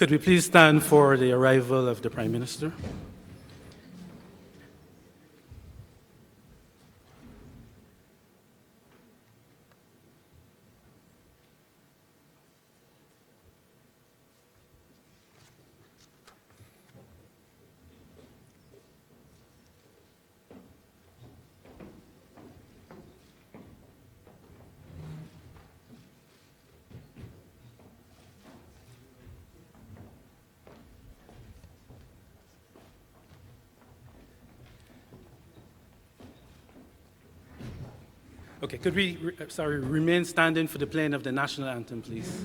Could we please stand for the arrival of the Prime Minister? Okay, could we, remain standing for the playing of the national anthem, please?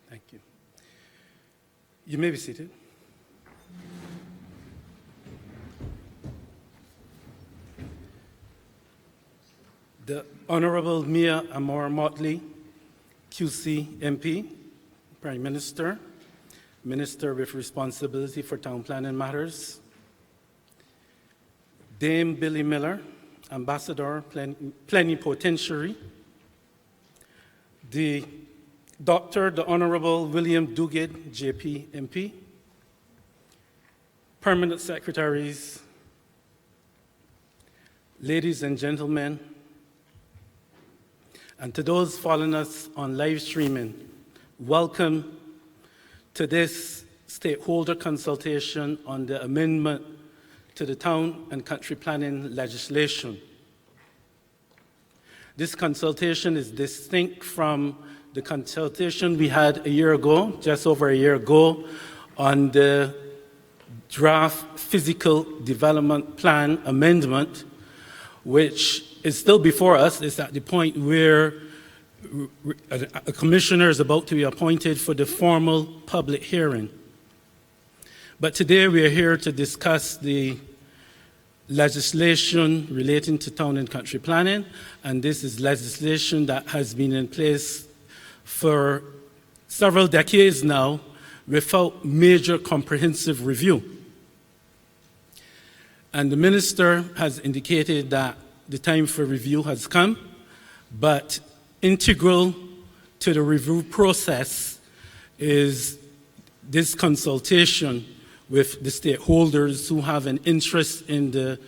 Thank you. You may be seated. The Honorable Mia Amor Motley, QC MP, Prime Minister, Minister with responsibility for town planning matters, Dame Billy Miller, Ambassador Plenipotentiary, the Honorable William Duguid, JP MP, Permanent Secretaries, ladies and gentlemen, and to those following us on live streaming, welcome to this stakeholder consultation on the amendment to the town and country planning legislation. This consultation is distinct from the consultation we had a year ago, just over a year ago, on the draft physical development plan amendment, which is still before us. It's at the point where a commissioner is about to be appointed for the formal public hearing. But today we are here to discuss the legislation relating to town and country planning, and this is legislation that has been in place for several decades now without major comprehensive review. And the minister has indicated that the time for review has come, but integral to the review process is this consultation with the stakeholders who have an interest in the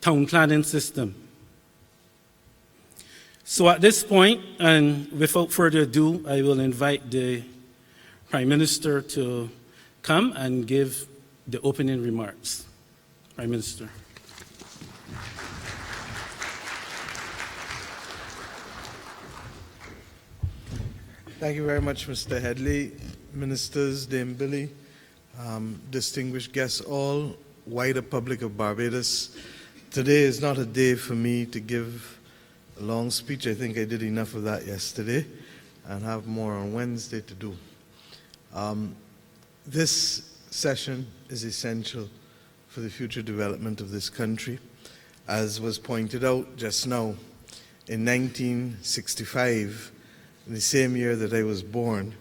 town planning system. So at this point, and without further ado, I will invite the Prime Minister to come and give the opening remarks. Prime Minister. Thank you very much, Mr. Headley, ministers, Dame Billy, distinguished guests all, wider public of Barbados. Today is not a day for me to give a long speech. I think I did enough of that yesterday and have more on Wednesday to do. This session is essential for the future development of this country. As was pointed out just now, in 1965, in the same year that I was born,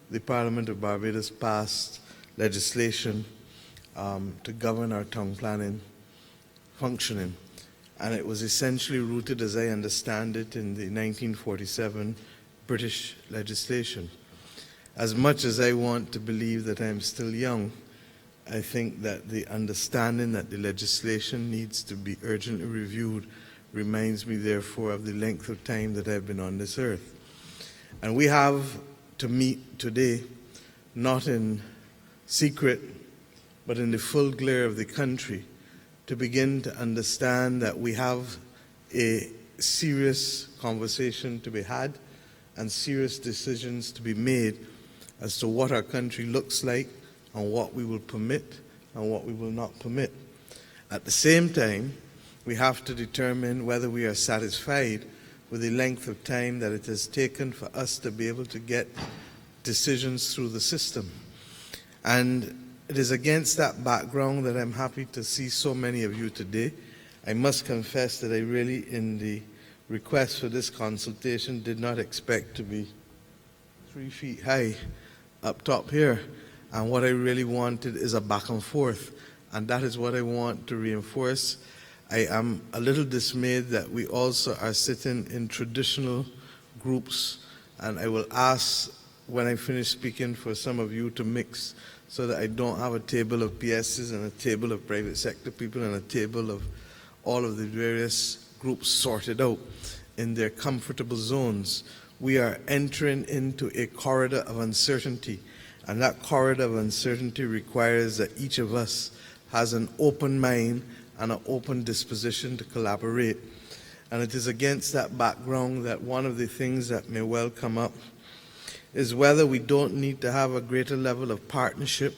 the Parliament of Barbados passed legislation to govern our town planning functioning. And it was essentially rooted, as I understand it, in the 1947 British legislation. As much as I want to believe that I'm still young, I think that the understanding that the legislation needs to be urgently reviewed reminds me, therefore, of the length of time that I've been on this earth. And we have to meet today, not in secret, but in the full glare of the country, to begin to understand that we have a serious conversation to be had and serious decisions to be made as to what our country looks like and what we will permit and what we will not permit. At the same time, we have to determine whether we are satisfied with the length of time that it has taken for us to be able to get decisions through the system. And it is against that background that I'm happy to see so many of you today. I must confess that I really, in the request for this consultation, did not expect to be 3 feet high up top here. And what I really wanted is a back and forth. And that is what I want to reinforce. I am a little dismayed that we also are sitting in traditional groups. And I will ask, when I finish speaking, for some of you to mix, so that I don't have a table of PSs and a table of private sector people and a table of all of the various groups sorted out in their comfortable zones. We are entering into a corridor of uncertainty, and that corridor of uncertainty requires that each of us has an open mind and an open disposition to collaborate. And it is against that background that one of the things that may well come up is whether we don't need to have a greater level of partnership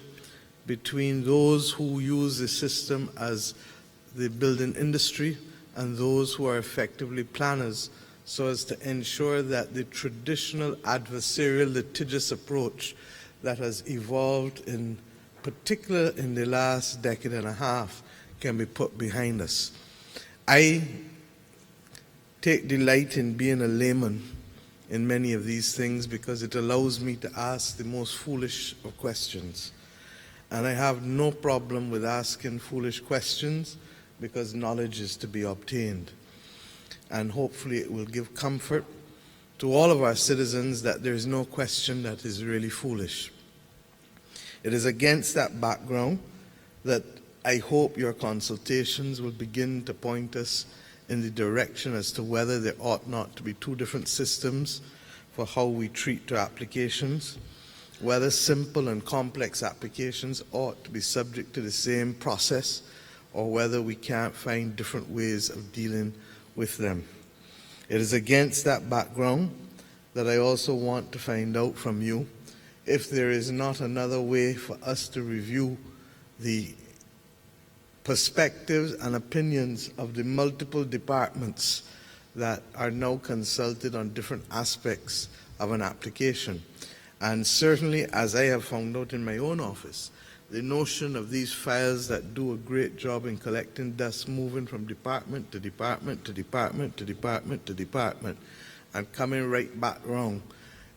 between those who use the system as the building industry and those who are effectively planners, so as to ensure that the traditional adversarial litigious approach that has evolved, in particular in the last decade and a half, can be put behind us. I take delight in being a layman in many of these things because it allows me to ask the most foolish of questions. And I have no problem with asking foolish questions because knowledge is to be obtained. And hopefully it will give comfort to all of our citizens that there is no question that is really foolish. It is against that background that I hope your consultations will begin to point us in the direction as to whether there ought not to be two different systems for how we treat our applications, whether simple and complex applications ought to be subject to the same process, or whether we can't find different ways of dealing with them. It is against that background that I also want to find out from you if there is not another way for us to review the perspectives and opinions of the multiple departments that are now consulted on different aspects of an application. And certainly, as I have found out in my own office, the notion of these files that do a great job in collecting dust, moving from department to department to department to department to department, and coming right back round,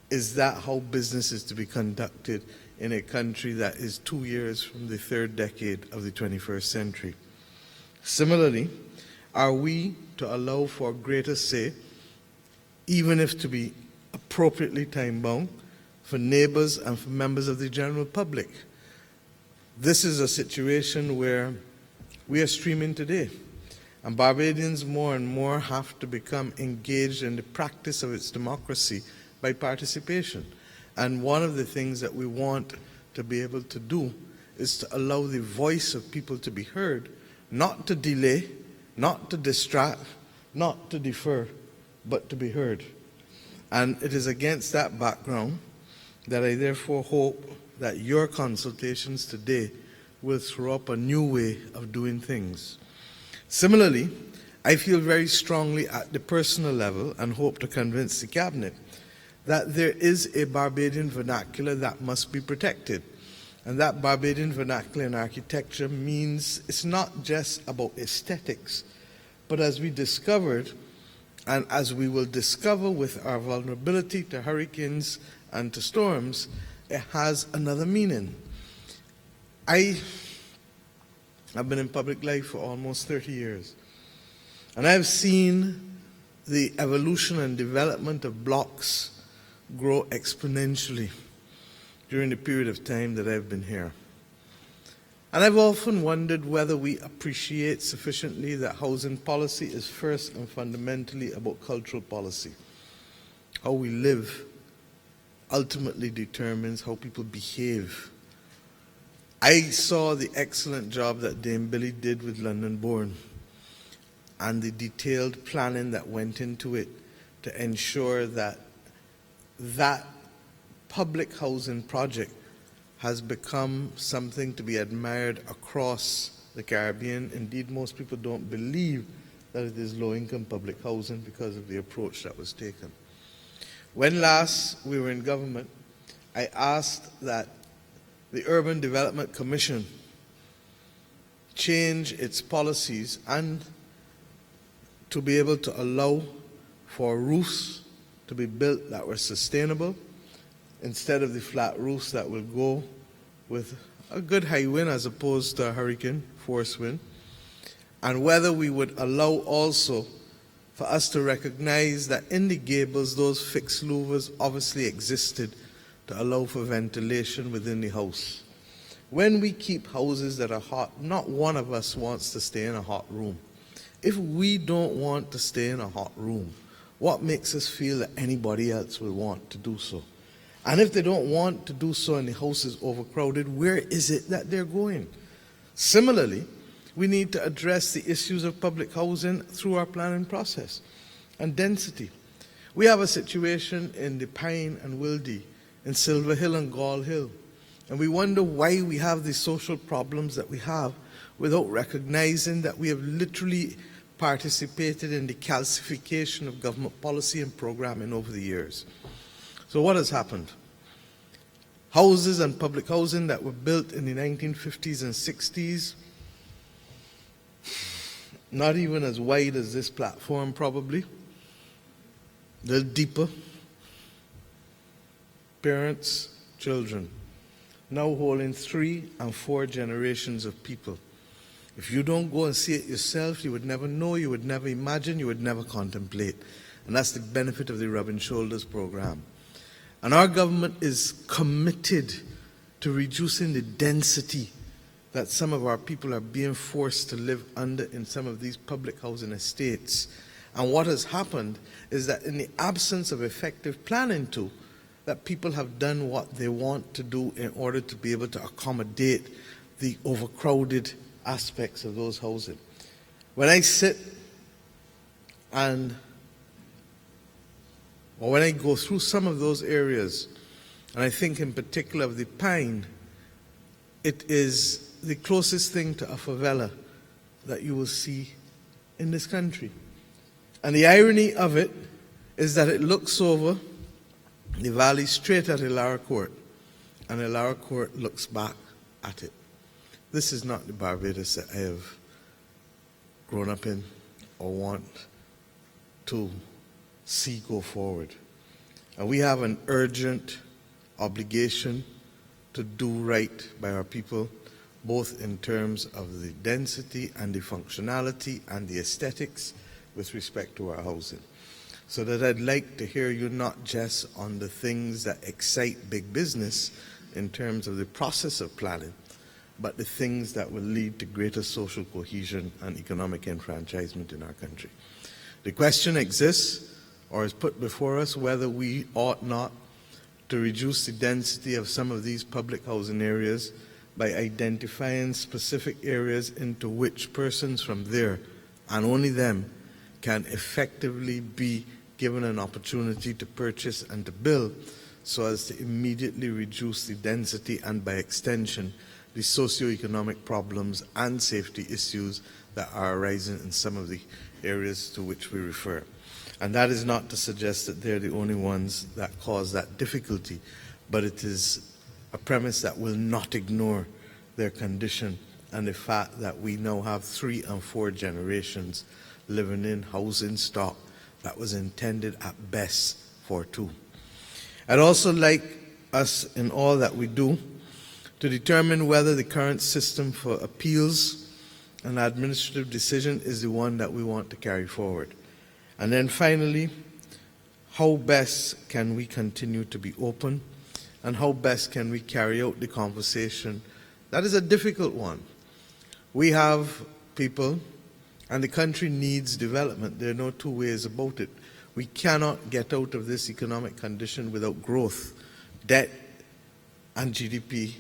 is that how business is to be conducted in a country that is 2 years from the third decade of the 21st century? Similarly, are we to allow for greater say, even if to be appropriately time-bound, for neighbors and for members of the general public? This is a situation where we are streaming today, and Barbadians more and more have to become engaged in the practice of its democracy by participation. And one of the things that we want to be able to do is to allow the voice of people to be heard, not to delay, not to distract, not to defer, but to be heard. And it is against that background that I therefore hope that your consultations today will throw up a new way of doing things. Similarly, I feel very strongly at the personal level, and hope to convince the Cabinet, that there is a Barbadian vernacular that must be protected. And that Barbadian vernacular in architecture means it's not just about aesthetics, but as we discovered, and as we will discover with our vulnerability to hurricanes and to storms, it has another meaning. I have been in public life for almost 30 years, and I've seen the evolution and development of blocks grow exponentially during the period of time that I've been here. And I've often wondered whether we appreciate sufficiently that housing policy is first and fundamentally about cultural policy. How we live ultimately determines how people behave. I saw the excellent job that Dame Billy did with London Born and the detailed planning that went into it to ensure that that public housing project has become something to be admired across the Caribbean. Indeed, most people don't believe that it is low-income public housing because of the approach that was taken. When last we were in government, I asked that the Urban Development Commission change its policies and to be able to allow for roofs to be built that were sustainable, instead of the flat roofs that will go with a good high wind as opposed to a hurricane force wind, and whether we would allow also for us to recognize that in the gables those fixed louvers obviously existed to allow for ventilation within the house. When we keep houses that are hot, not one of us wants to stay in a hot room. If we don't want to stay in a hot room, what makes us feel that anybody else will want to do so? And if they don't want to do so and the house is overcrowded, where is it that they're going? Similarly, we need to address the issues of public housing through our planning process and density. We have a situation in the Pine and Wildy, in Silver Hill and Gall Hill, and we wonder why we have the social problems that we have without recognizing that we have literally participated in the calcification of government policy and programming over the years. So what has happened? Houses and public housing that were built in the 1950s and 60s, not even as wide as this platform probably, a little deeper, parents, children, now holding 3 and 4 generations of people. If you don't go and see it yourself, you would never know, you would never imagine, you would never contemplate. And that's the benefit of the Rubbing Shoulders program. And our government is committed to reducing the density that some of our people are being forced to live under in some of these public housing estates. And what has happened is that in the absence of effective planning too, that people have done what they want to do in order to be able to accommodate the overcrowded aspects of those housing. When I sit or when I go through some of those areas, and I think in particular of the Pine, it is the closest thing to a favela that you will see in this country. And the irony of it is that it looks over the valley straight at Ilara Court, and Ilara Court looks back at it. This is not the Barbados that I have grown up in or want to see go forward. And we have an urgent obligation to do right by our people, both in terms of the density and the functionality and the aesthetics with respect to our housing. So that I'd like to hear you not just on the things that excite big business in terms of the process of planning, but the things that will lead to greater social cohesion and economic enfranchisement in our country. The question exists, or is put before us, whether we ought not to reduce the density of some of these public housing areas by identifying specific areas into which persons from there, and only them, can effectively be given an opportunity to purchase and to build, so as to immediately reduce the density and, by extension, the socioeconomic problems and safety issues that are arising in some of the areas to which we refer. And that is not to suggest that they're the only ones that cause that difficulty, but it is a premise that will not ignore their condition and the fact that we now have 3 and 4 generations living in housing stock that was intended at best for 2. I'd also like us, in all that we do, to determine whether the current system for appeals and administrative decision is the one that we want to carry forward. And then finally, how best can we continue to be open, and how best can we carry out the conversation? That is a difficult one. We have people, and the country needs development. There are no two ways about it. We cannot get out of this economic condition without growth. Debt and GDP,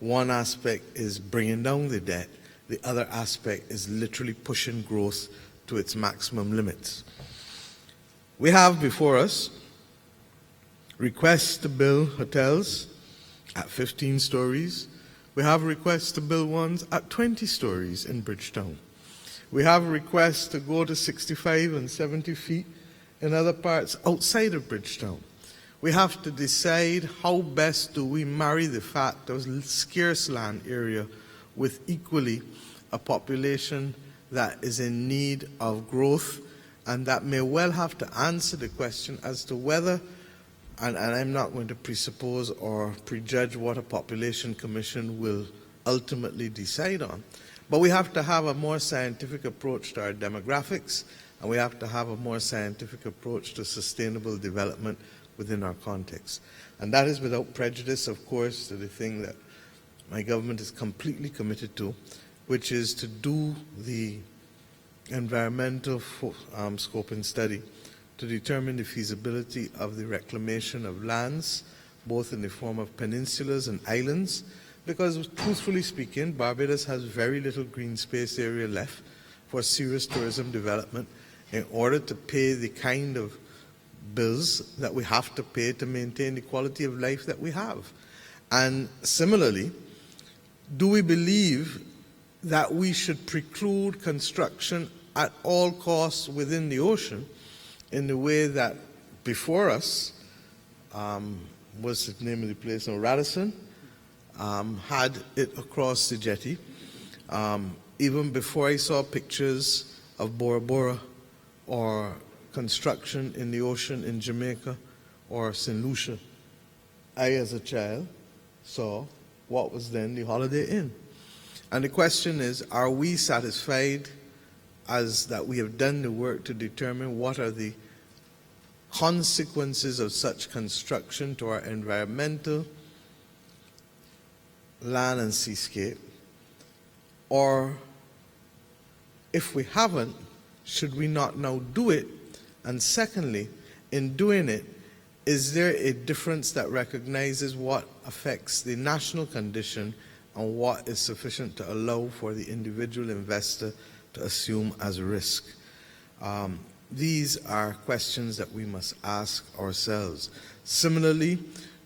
one aspect is bringing down the debt. The other aspect is literally pushing growth to its maximum limits. We have before us requests to build hotels at 15 stories. We have requests to build ones at 20 stories in Bridgetown. We have requests to go to 65 and 70 feet in other parts outside of Bridgetown. We have to decide how best do we marry the fact of scarce land area with equally a population that is in need of growth, and that may well have to answer the question as to whether, and I'm not going to presuppose or prejudge what a population commission will ultimately decide on, but we have to have a more scientific approach to our demographics, and we have to have a more scientific approach to sustainable development within our context. And that is without prejudice, of course, to the thing that my government is completely committed to, which is to do the environmental scoping study to determine the feasibility of the reclamation of lands, both in the form of peninsulas and islands, because truthfully speaking, Barbados has very little green space area left for serious tourism development in order to pay the kind of bills that we have to pay to maintain the quality of life that we have. And similarly, do we believe that we should preclude construction at all costs within the ocean in the way that before us, what's the name of the place now, Radisson, had it across the jetty. Even before I saw pictures of Bora Bora or construction in the ocean in Jamaica or St. Lucia, I as a child saw what was then the Holiday Inn. And the question is, are we satisfied as that we have done the work to determine what are the consequences of such construction to our environmental, land and seascape? Or if we haven't, should we not now do it? And secondly, in doing it, is there a difference that recognizes what affects the national condition and what is sufficient to allow for the individual investor to assume as risk? These are questions that we must ask ourselves. Similarly,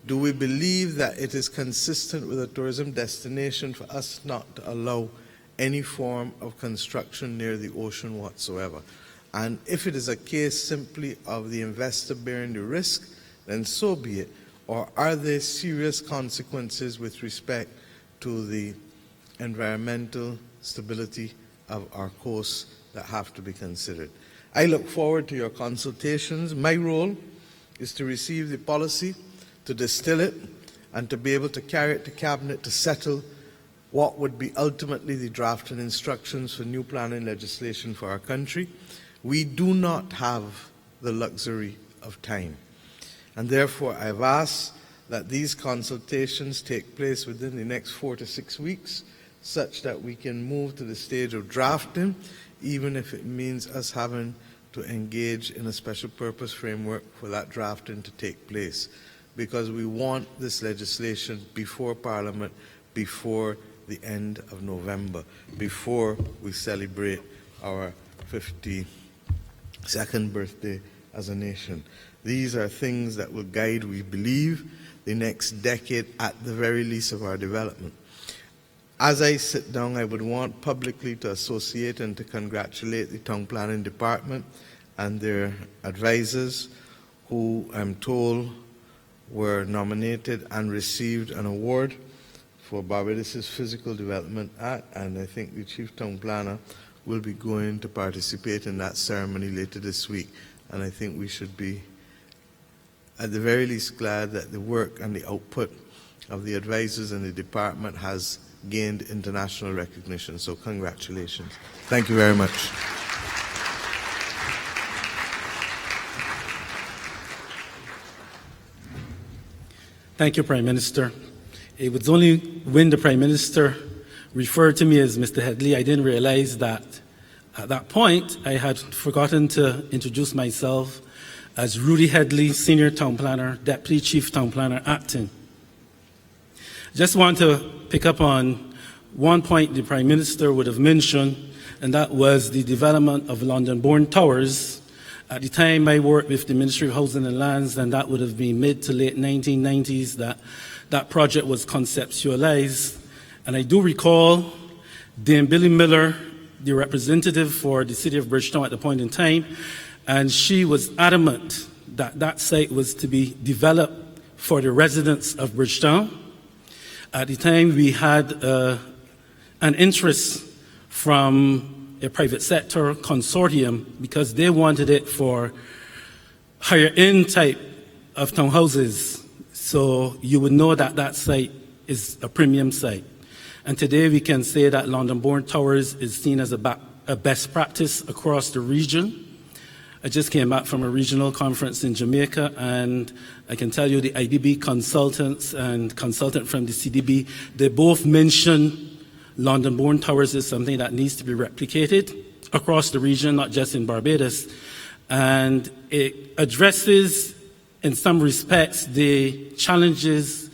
do we believe that it is consistent with a tourism destination for us not to allow any form of construction near the ocean whatsoever? And if it is a case simply of the investor bearing the risk, then so be it. Or are there serious consequences with respect to the environmental stability of our coast that have to be considered? I look forward to your consultations. My role is to receive the policy, to distill it, and to be able to carry it to Cabinet to settle what would be ultimately the draft and instructions for new planning legislation for our country. We do not have the luxury of time. And therefore, I've asked that these consultations take place within the next 4 to 6 weeks, such that we can move to the stage of drafting, even if it means us having to engage in a special purpose framework for that drafting to take place. Because we want this legislation before Parliament, before the end of November, before we celebrate our 52nd birthday as a nation. These are things that will guide, we believe, the next decade at the very least of our development. As I sit down, I would want publicly to associate and to congratulate the Town Planning Department and their advisors, who I'm told were nominated and received an award for Barbados' Physical Development Act, and I think the Chief Town Planner will be going to participate in that ceremony later this week. And I think we should be, at the very least, glad that the work and the output of the advisors in the department has gained international recognition. So congratulations. Thank you very much. Thank you, Prime Minister. It was only when the Prime Minister referred to me as Mr. Headley, I didn't realize that at that point I had forgotten to introduce myself as Rudy Headley, Senior Town Planner, Deputy Chief Town Planner, Acting. Just want to pick up on one point the Prime Minister would have mentioned, and that was the development of London-born towers. At the time I worked with the Ministry of Housing and Lands, and that would have been mid to late 1990s, that project was conceptualized. And I do recall Dame Billy Miller, the representative for the city of Bridgetown at the point in time, and she was adamant that that site was to be developed for the residents of Bridgetown. At the time, we had an interest from a private sector consortium because they wanted it for higher-end type of townhouses. So you would know that that site is a premium site. And today we can say that London-born towers is seen as a best practice across the region. I just came back from a regional conference in Jamaica, and I can tell you the IDB consultants and consultant from the CDB, they both mentioned London-born towers is something that needs to be replicated across the region, not just in Barbados. And it addresses, in some respects, the challenges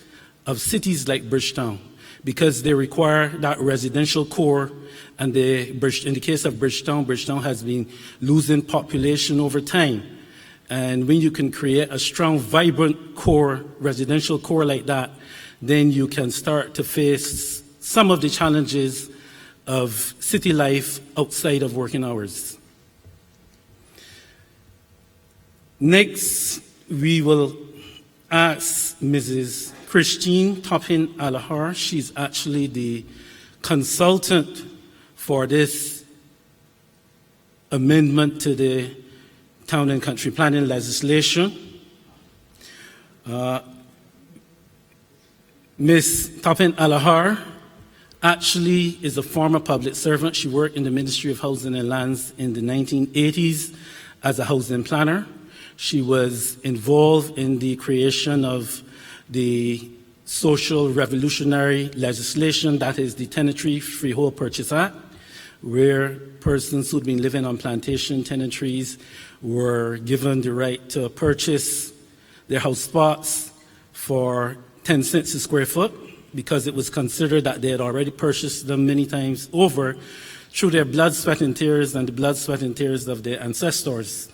of cities like Bridgetown, because they require that residential core. And in the case of Bridgetown, Bridgetown has been losing population over time. And when you can create a strong, vibrant core, residential core like that, then you can start to face some of the challenges of city life outside of working hours. Next, we will ask Mrs. Christine Toppin-Alahar. She's actually the consultant for this amendment to the Town and Country Planning legislation. Ms. Toppin-Alahar actually is a former public servant. She worked in the Ministry of Housing and Lands in the 1980s as a housing planner. She was involved in the creation of the social revolutionary legislation, that is the Tenantry Freehold Purchase Act, where persons who'd been living on plantation tenantries were given the right to purchase their house spots for 10 cents a square foot, because it was considered that they had already purchased them many times over through their blood, sweat, and tears, and the blood, sweat, and tears of their ancestors.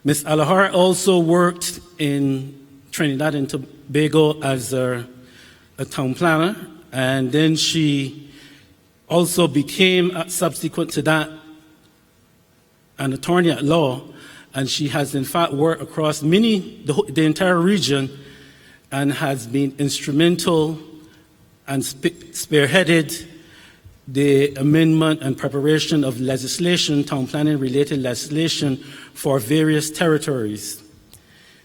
Ms. Alahar also worked in Trinidad and Tobago as a town planner, and then she also became, subsequent to that, an attorney at law, and she has in fact worked across the entire region, and has been instrumental and spearheaded the amendment and preparation of legislation, town planning related legislation for various territories.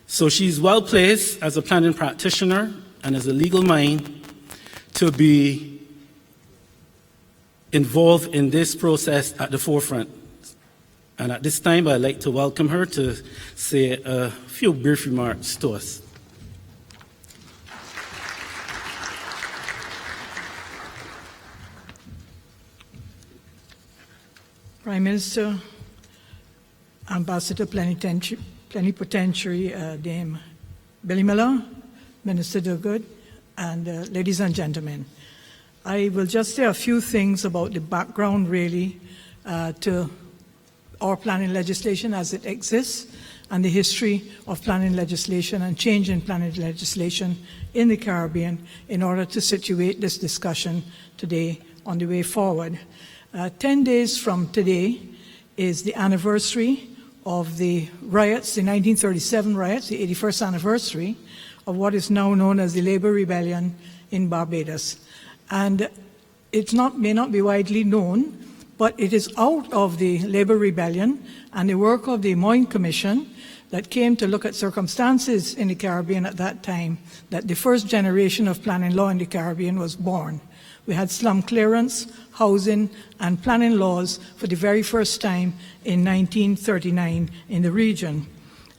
So she's well placed as a planning practitioner and as a legal mind to be involved in this process at the forefront. And at this time, I'd like to welcome her to say a few brief remarks to us. Prime Minister, Ambassador Plenipotentiary Dame Billy Miller, Minister Durgood, and ladies and gentlemen. I will just say a few things about the background, really, to our planning legislation as it exists, and the history of planning legislation and change in planning legislation in the Caribbean in order to situate this discussion today on the way forward. 10 days from today is the anniversary of the riots, the 1937 riots, the 81st anniversary of what is now known as the Labor Rebellion in Barbados. And may not be widely known, but it is out of the Labor Rebellion and the work of the Moyne Commission that came to look at circumstances in the Caribbean at that time that the first generation of planning law in the Caribbean was born. We had slum clearance, housing, and planning laws for the very first time in 1939 in the region.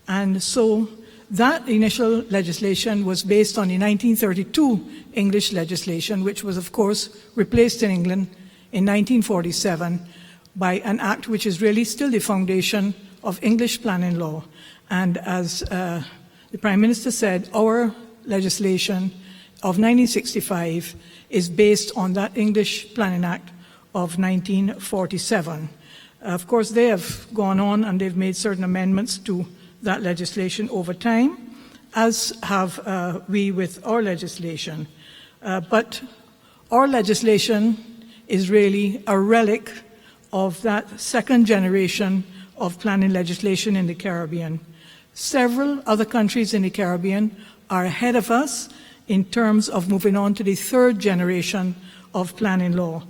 And so that initial legislation was based on the 1932 English legislation, which was, of course, replaced in England in 1947 by an act which is really still the foundation of English planning law. And as the Prime Minister said, our legislation of 1965 is based on that English Planning Act of 1947. Of course, they have gone on and they've made certain amendments to that legislation over time, as have we with our legislation. But our legislation is really a relic of that second generation of planning legislation in the Caribbean. Several other countries in the Caribbean are ahead of us in terms of moving on to the third generation of planning law.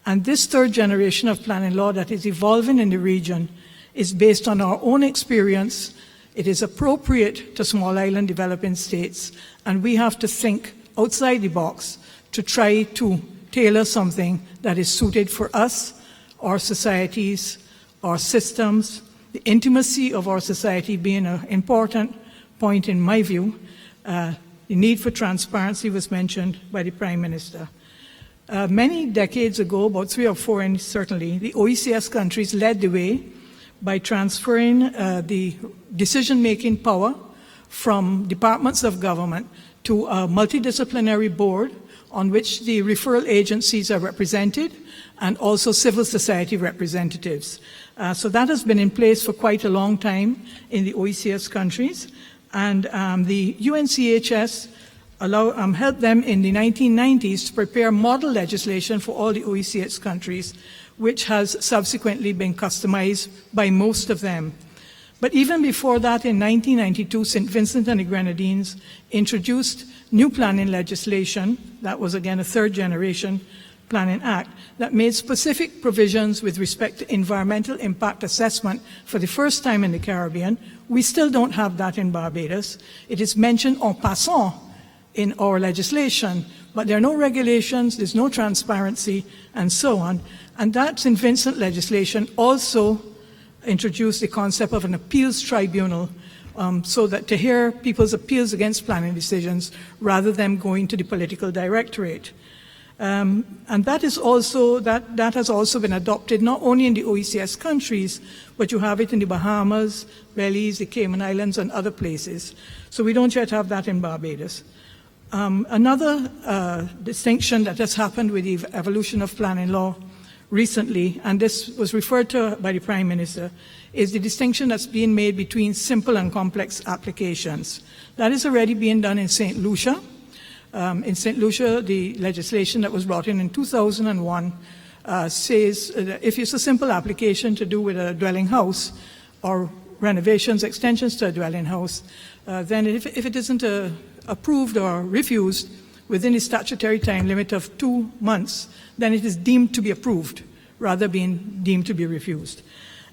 And this third generation of planning law that is evolving in the region is based on our own experience. It is appropriate to small island developing states, and we have to think outside the box to try to tailor something that is suited for us, our societies, our systems, the intimacy of our society being an important point in my view. The need for transparency was mentioned by the Prime Minister. Many decades ago, about 3 or 4 and certainly, the OECS countries led the way by transferring the decision-making power from departments of government to a multidisciplinary board on which the referral agencies are represented and also civil society representatives. So that has been in place for quite a long time in the OECS countries. And the UNCHS helped them in the 1990s to prepare model legislation for all the OECS countries, which has subsequently been customized by most of them. But even before that, in 1992, St. Vincent and the Grenadines introduced new planning legislation. That was, again, a third generation Planning Act that made specific provisions with respect to environmental impact assessment for the first time in the Caribbean. We still don't have that in Barbados. It is mentioned en passant in our legislation, but there are no regulations, there's no transparency, and so on. And that St. Vincent legislation also introduced the concept of an appeals tribunal, so that to hear people's appeals against planning decisions rather than going to the political directorate. And that has also been adopted not only in the OECS countries, but you have it in the Bahamas, Belize, the Cayman Islands, and other places. So we don't yet have that in Barbados. Another distinction that has happened with the evolution of planning law recently, and this was referred to by the Prime Minister, is the distinction that's being made between simple and complex applications. That is already being done in St. Lucia. In St. Lucia, the legislation that was brought in 2001 says that if it's a simple application to do with a dwelling house or renovations, extensions to a dwelling house, then if it isn't approved or refused within the statutory time limit of 2 months, then it is deemed to be approved rather being deemed to be refused.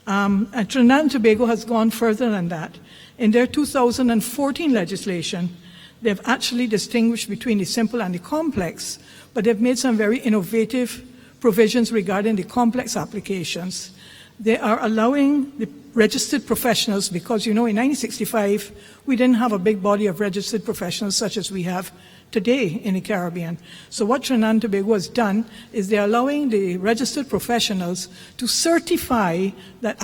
And Trinidad and Tobago has gone further than that. In their 2014 legislation, they've actually distinguished between the simple and the complex, but they've made some very innovative provisions regarding the complex applications. They are allowing the registered professionals, because in 1965, we didn't have a big body of registered professionals such as we have today in the Caribbean. So what Trinidad and Tobago has done is they're allowing the registered professionals to certify that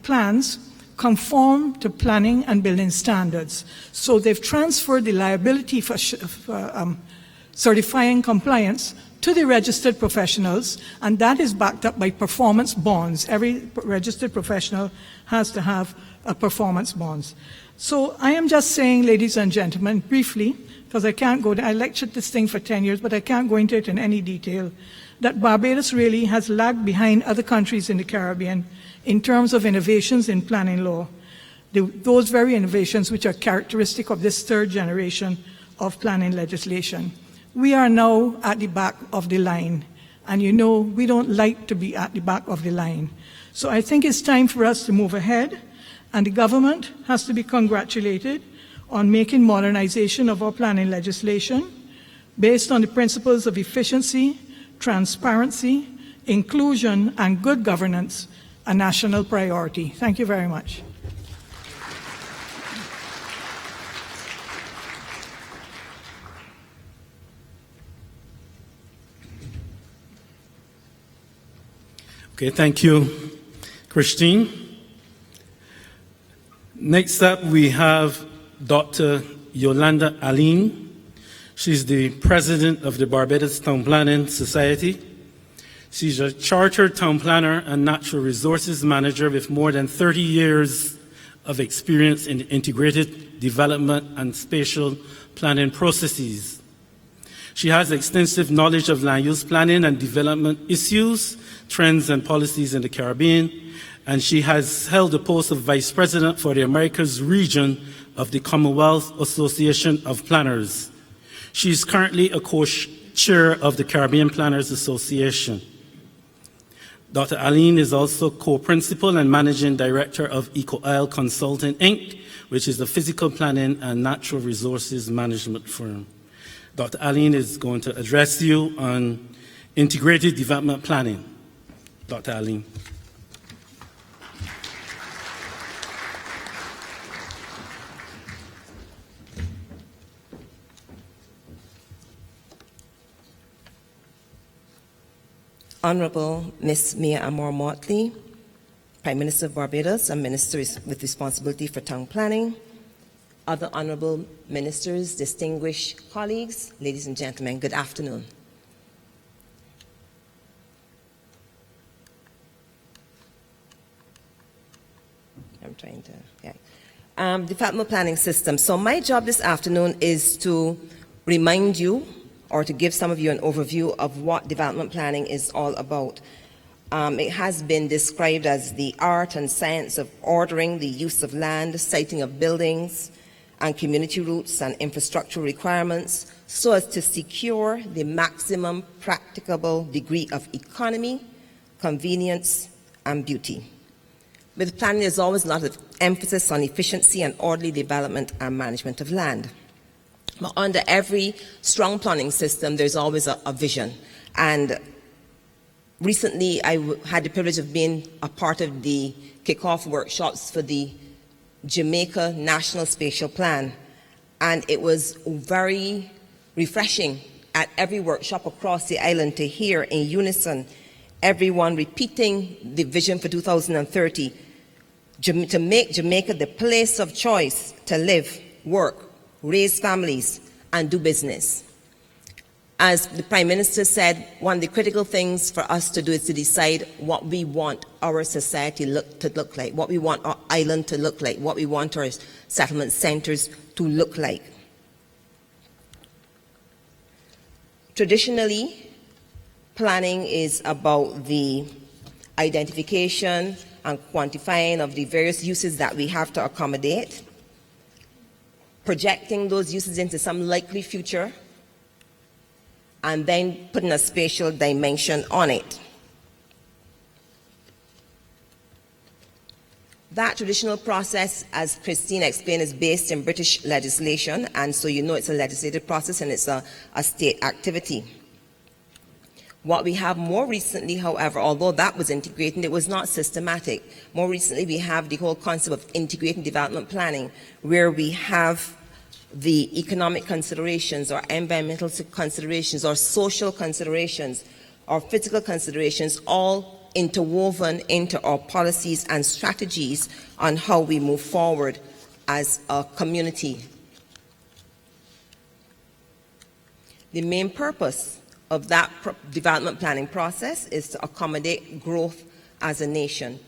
plans conform to planning and building standards. So they've transferred the liability for certifying compliance to the registered professionals, and that is backed up by performance bonds. Every registered professional has to have a performance bonds. So I am just saying, ladies and gentlemen, briefly, because I lectured this thing for 10 years, but I can't go into it in any detail, that Barbados really has lagged behind other countries in the Caribbean in terms of innovations in planning law. Those very innovations which are characteristic of this third generation of planning legislation. We are now at the back of the line, and you know we don't like to be at the back of the line. So I think it's time for us to move ahead, and the government has to be congratulated on making modernization of our planning legislation based on the principles of efficiency, transparency, inclusion, and good governance a national priority. Thank you very much. Okay, thank you, Christine. Next up, we have Dr. Yolanda Aline. She's the president of the Barbados Town Planning Society. She's a chartered town planner and natural resources manager with more than 30 years of experience in integrated development and spatial planning processes. She has extensive knowledge of land use planning and development issues, trends and policies in the Caribbean, and she has held the post of Vice President for the Americas region of the Commonwealth Association of Planners. She is currently a co-chair of the Caribbean Planners Association. Dr. Aline is also co-principal and managing director of EcoIsle Consulting, Inc., which is a physical planning and natural resources management firm. Dr. Aline is going to address you on integrated development planning. Dr. Aline. Honorable Ms. Mia Amor Motley, Prime Minister of Barbados and Minister with responsibility for town planning, other honorable ministers, distinguished colleagues, ladies and gentlemen, good afternoon. I'm trying to, yeah. Development planning system. So my job this afternoon is to remind you or to give some of you an overview of what development planning is all about. It has been described as the art and science of ordering the use of land, siting of buildings, and community routes and infrastructure requirements so as to secure the maximum practicable degree of economy, convenience, and beauty. With planning, there's always a lot of emphasis on efficiency and orderly development and management of land. But under every strong planning system, there's always a vision. And recently, I had the privilege of being a part of the kickoff workshops for the Jamaica National Spatial Plan. And it was very refreshing at every workshop across the island to hear in unison everyone repeating the vision for 2030 to make Jamaica the place of choice to live, work, raise families, and do business. As the Prime Minister said, one of the critical things for us to do is to decide what we want our society to look like, what we want our island to look like, what we want our settlement centers to look like. Traditionally, planning is about the identification and quantifying of the various uses that we have to accommodate, projecting those uses into some likely future, and then putting a spatial dimension on it. That traditional process, as Christine explained, is based in British legislation, and so you know it's a legislative process and it's a state activity. What we have more recently, however, although that was integrated, it was not systematic. More recently, we have the whole concept of integrating development planning, where we have the economic considerations or environmental considerations or social considerations or physical considerations all interwoven into our policies and strategies on how we move forward as a community. The main purpose of that development planning process is to accommodate growth as a nation,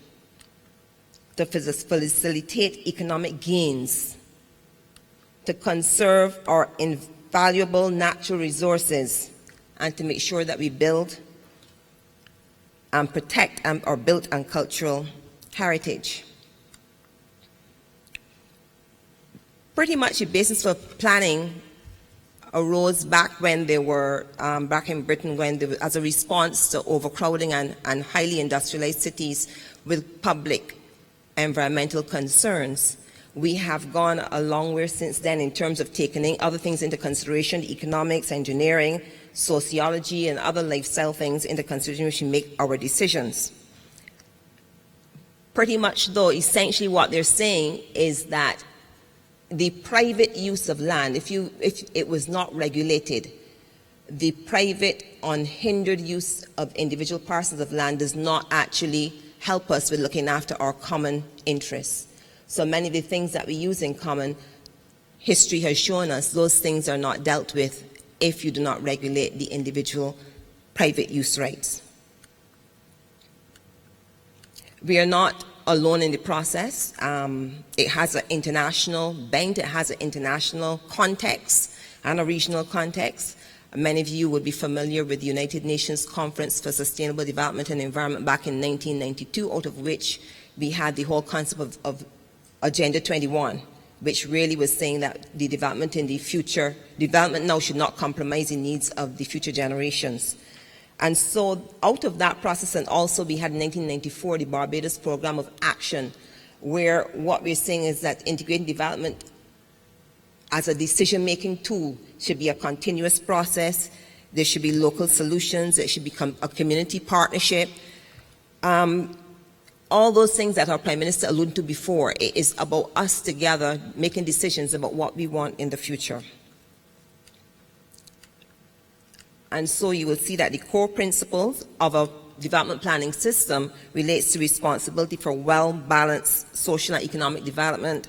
to facilitate economic gains, to conserve our invaluable natural resources, and to make sure that we build and protect our built and cultural heritage. Pretty much the basis for planning arose back when they were, back in Britain, when they were, as a response to overcrowding and highly industrialized cities with public environmental concerns. We have gone a long way since then in terms of taking other things into consideration, economics, engineering, sociology, and other lifestyle things into consideration to make our decisions. Pretty much, though, essentially what they're saying is that the private use of land, if it was not regulated, the private unhindered use of individual parcels of land does not actually help us with looking after our common interests. So many of the things that we use in common, history has shown us those things are not dealt with if you do not regulate the individual private use rights. We are not alone in the process. It has an international bent, it has an international context and a regional context. Many of you would be familiar with the United Nations Conference for Sustainable Development and Environment back in 1992, out of which we had the whole concept of Agenda 21, which really was saying that the development in the future, development now should not compromise the needs of the future generations. And so out of that process, and also we had in 1994 the Barbados Program of Action, where what we're saying is that integrating development as a decision-making tool should be a continuous process. There should be local solutions. It should become a community partnership. All those things that our Prime Minister alluded to before, it is about us together making decisions about what we want in the future. And so you will see that the core principles of a development planning system relates to responsibility for well-balanced social and economic development,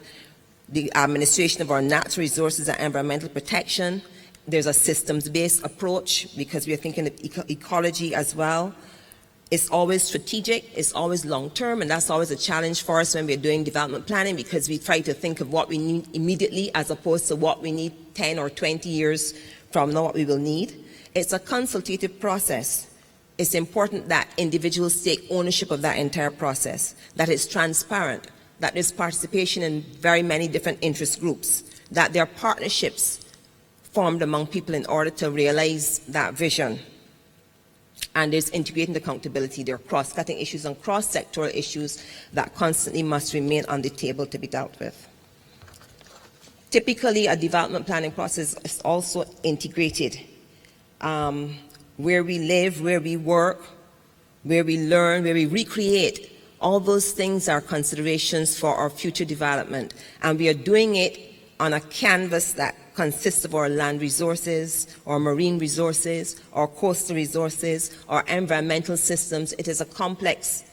the administration of our natural resources and environmental protection. There's a systems-based approach because we are thinking of ecology as well. It's always strategic, it's always long-term, and that's always a challenge for us when we're doing development planning, because we try to think of what we need immediately as opposed to what we need 10 or 20 years from now, what we will need. It's a consultative process. It's important that individuals take ownership of that entire process, that it's transparent, that there's participation in very many different interest groups, that there are partnerships formed among people in order to realize that vision. And there's integrating accountability. There are cross-cutting issues and cross-sectoral issues that constantly must remain on the table to be dealt with. Typically, a development planning process is also integrated. Where we live, where we work, where we learn, where we recreate, all those things are considerations for our future development. And we are doing it on a canvas that consists of our land resources, our marine resources, our coastal resources, our environmental systems. It is a complex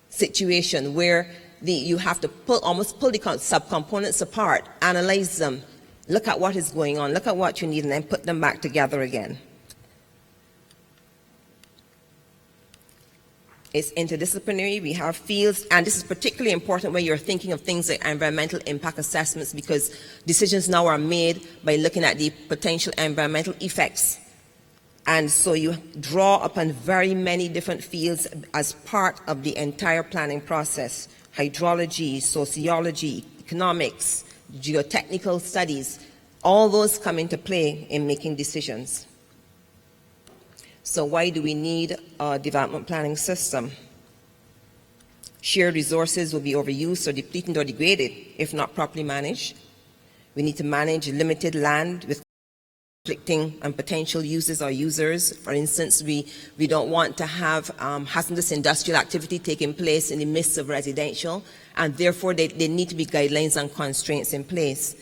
situation where you have to almost pull the subcomponents apart, analyze them, look at what is going on, look at what you need, and then put them back together again. It's interdisciplinary. We have fields, and this is particularly important when you're thinking of things like environmental impact assessments, because decisions now are made by looking at the potential environmental effects. And so you draw upon very many different fields as part of the entire planning process: hydrology, sociology, economics, geotechnical studies. All those come into play in making decisions. So why do we need a development planning system? Shared resources will be overused or depleted or degraded if not properly managed. We need to manage limited land with conflicting and potential uses or users. For instance, we don't want to have hazardous industrial activity taking place in the midst of residential, and therefore there need to be guidelines and constraints in place.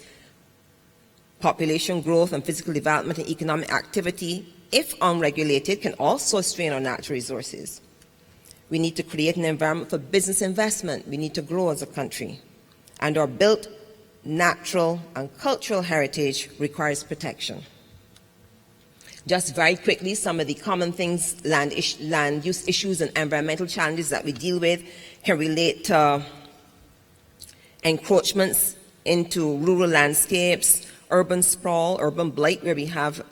Population growth and physical development and economic activity, if unregulated, can also strain our natural resources. We need to create an environment for business investment. We need to grow as a country. And our built natural and cultural heritage requires protection. Just very quickly, some of the common things, land use issues and environmental challenges that we deal with can relate to encroachments into rural landscapes, urban sprawl, urban blight, where we have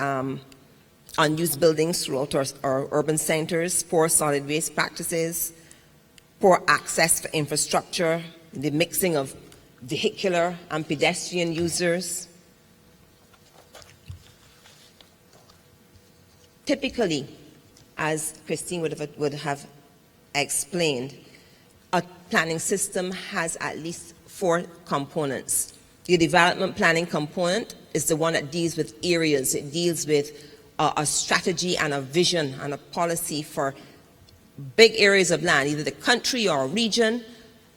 unused buildings throughout our urban centers, poor solid waste practices, poor access to infrastructure, the mixing of vehicular and pedestrian users, typically, as Christine would have explained, a planning system has at least 4 components. The development planning component is the one that deals with areas. It deals with a strategy and a vision and a policy for big areas of land, either the country or a region,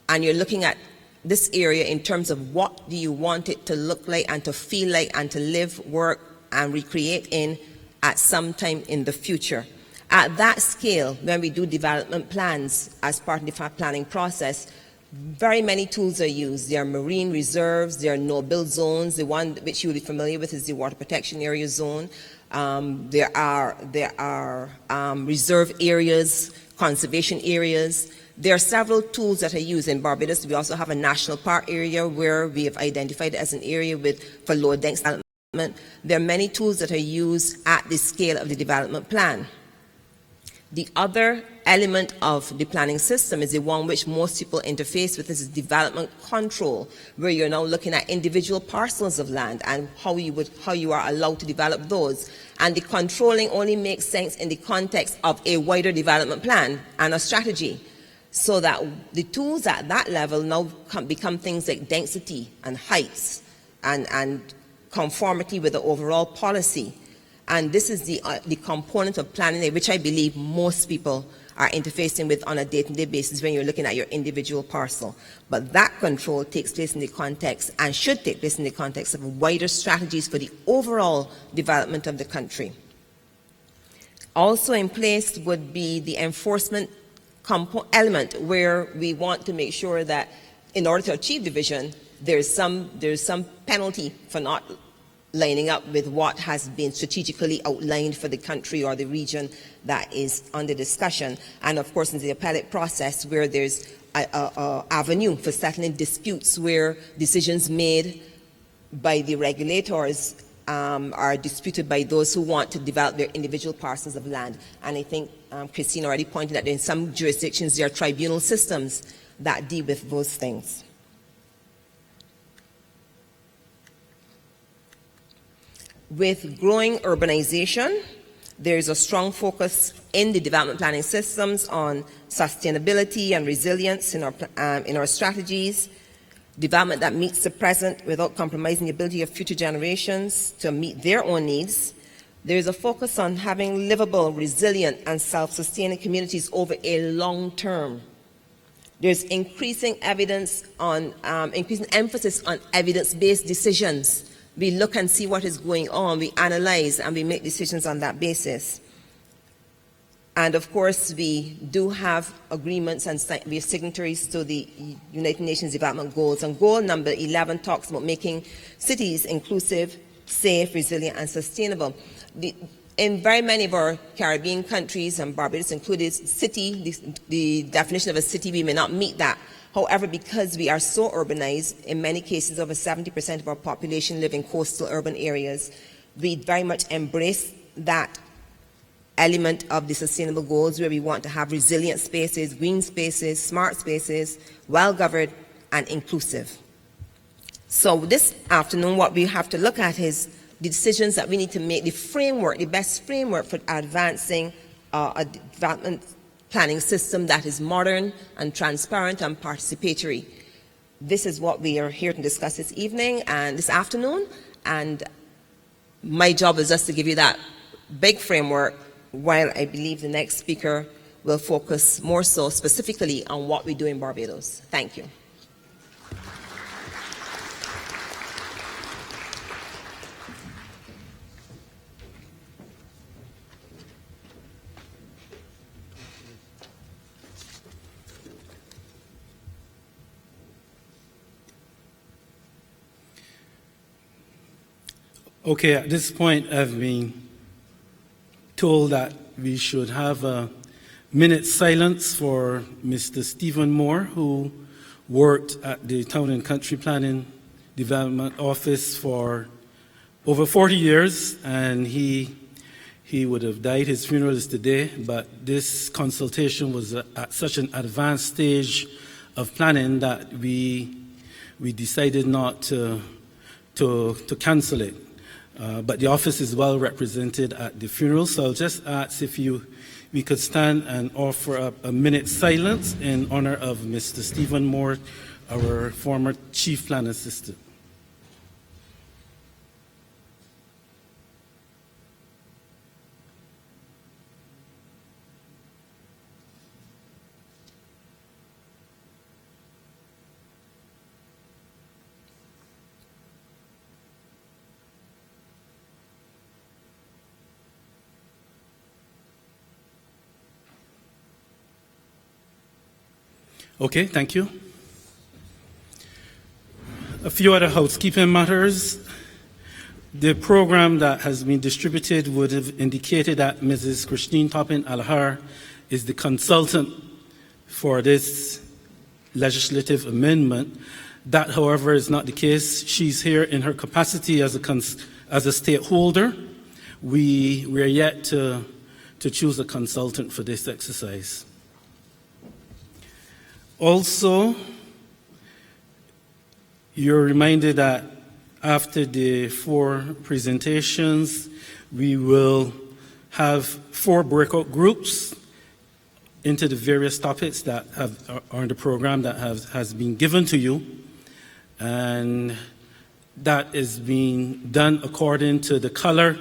and you're looking at this area in terms of what do you want it to look like and to feel like and to live, work, and recreate in at some time in the future. At that scale, when we do development plans as part of the planning process, very many tools are used. There are marine reserves, there are no-build zones. The one which you will be familiar with is the water protection area zone. There are reserve areas, conservation areas. There are several tools that are used in Barbados. We also have a national park area where we have identified as an area for low density development. There are many tools that are used at the scale of the development plan. The other element of the planning system is the one which most people interface with. This is development control, where you're now looking at individual parcels of land and how you are allowed to develop those. And the controlling only makes sense in the context of a wider development plan and a strategy, so that the tools at that level now become things like density and heights and conformity with the overall policy. And this is the component of planning which I believe most people are interfacing with on a day-to-day basis when you're looking at your individual parcel. But that control takes place in the context, and should take place in the context, of wider strategies for the overall development of the country. Also in place would be the enforcement element, where we want to make sure that in order to achieve the vision, there's some penalty for not lining up with what has been strategically outlined for the country or the region that is under discussion. And of course, in the appellate process, where there's an avenue for settling disputes where decisions made by the regulators are disputed by those who want to develop their individual parcels of land. And I think Christine already pointed out that in some jurisdictions there are tribunal systems that deal with those things. With growing urbanization, there is a strong focus in the development planning systems on sustainability and resilience in our strategies, development that meets the present without compromising the ability of future generations to meet their own needs. There is a focus on having livable, resilient, and self-sustaining communities over a long term. There's increasing emphasis on evidence-based decisions. We look and see what is going on, we analyze, and we make decisions on that basis. And of course, we do have agreements and we are signatories to the United Nations Development Goals. And goal number 11 talks about making cities inclusive, safe, resilient, and sustainable. In very many of our Caribbean countries, and Barbados included, the definition of a city, we may not meet that. However, because we are so urbanized, in many cases over 70% of our population live in coastal urban areas, we very much embrace that element of the sustainable goals, where we want to have resilient spaces, green spaces, smart spaces, well-governed and inclusive. So this afternoon, what we have to look at is the decisions that we need to make, the framework, the best framework for advancing a development planning system that is modern and transparent and participatory. This is what we are here to discuss this evening and this afternoon, and my job is just to give you that big framework, while I believe the next speaker will focus more so specifically on what we do in Barbados. Thank you. Okay, at this point, I've been told that we should have a minute's silence for Mr. Stephen Moore, who worked at the Town and Country Planning Development Office for over 40 years, and he would have died. His funeral is today, but this consultation was at such an advanced stage of planning that we decided not to cancel it. But the office is well represented at the funeral, so I'll just ask if we could stand and offer up a minute's silence in honor of Mr. Stephen Moore, our former Chief Plan Assistant. Okay, thank you. A few other housekeeping matters. The program that has been distributed would have indicated that Mrs. Christine Toppin-Alhar is the consultant for this legislative amendment. That, however, is not the case. She's here in her capacity as a stakeholder. We are yet to choose a consultant for this exercise. Also, you're reminded that after the 4 presentations, we will have 4 breakout groups into the various topics that are on the program that has been given to you. And that is being done according to the color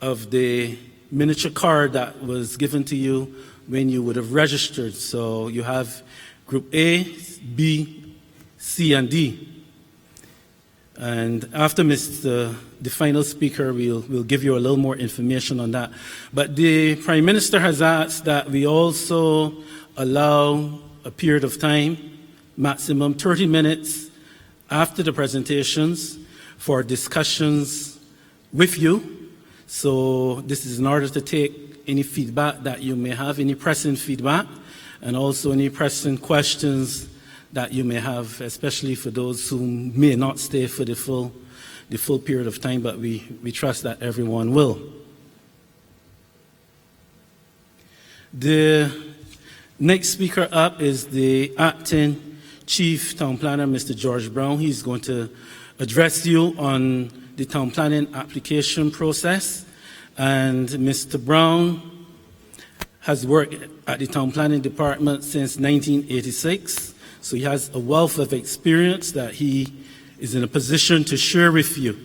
of the miniature card that was given to you when you would have registered. So you have Group A, B, C, and D. And after the final speaker, we'll give you a little more information on that. But the Prime Minister has asked that we also allow a period of time, maximum 30 minutes after the presentations, for discussions with you. So this is in order to take any feedback that you may have, any pressing feedback, and also any pressing questions that you may have, especially for those who may not stay for the full period of time, but we trust that everyone will. The next speaker up is the Acting Chief Town Planner, Mr. George Brown. He's going to address you on the town planning application process. And Mr. Brown has worked at the Town Planning Department since 1986, so he has a wealth of experience that he is in a position to share with you.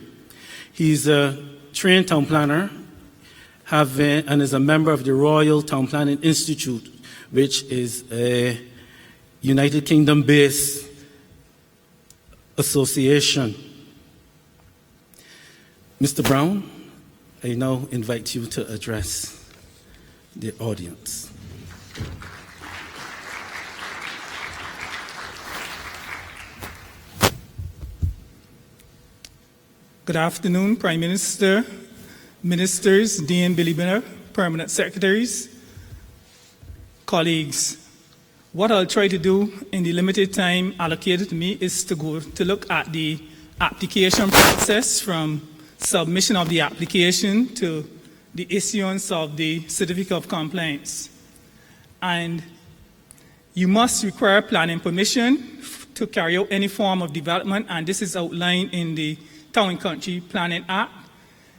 He's a trained town planner and is a member of the Royal Town Planning Institute, which is a United Kingdom-based association. Mr. Brown, I now invite you to address the audience. Good afternoon, Prime Minister, Ministers, Dean Billy Miller, Permanent Secretaries, colleagues. What I'll try to do in the limited time allocated to me is to look at the application process from submission of the application to the issuance of the certificate of compliance. And you must require planning permission to carry out any form of development, and this is outlined in the Town and Country Planning Act.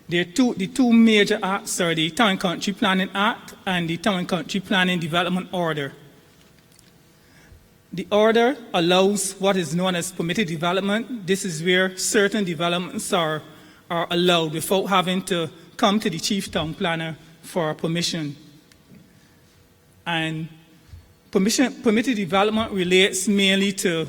The two major acts are the Town and Country Planning Act and the Town and Country Planning Development Order. The order allows what is known as permitted development. This is where certain developments are allowed without having to come to the Chief Town Planner for permission. And permitted development relates mainly to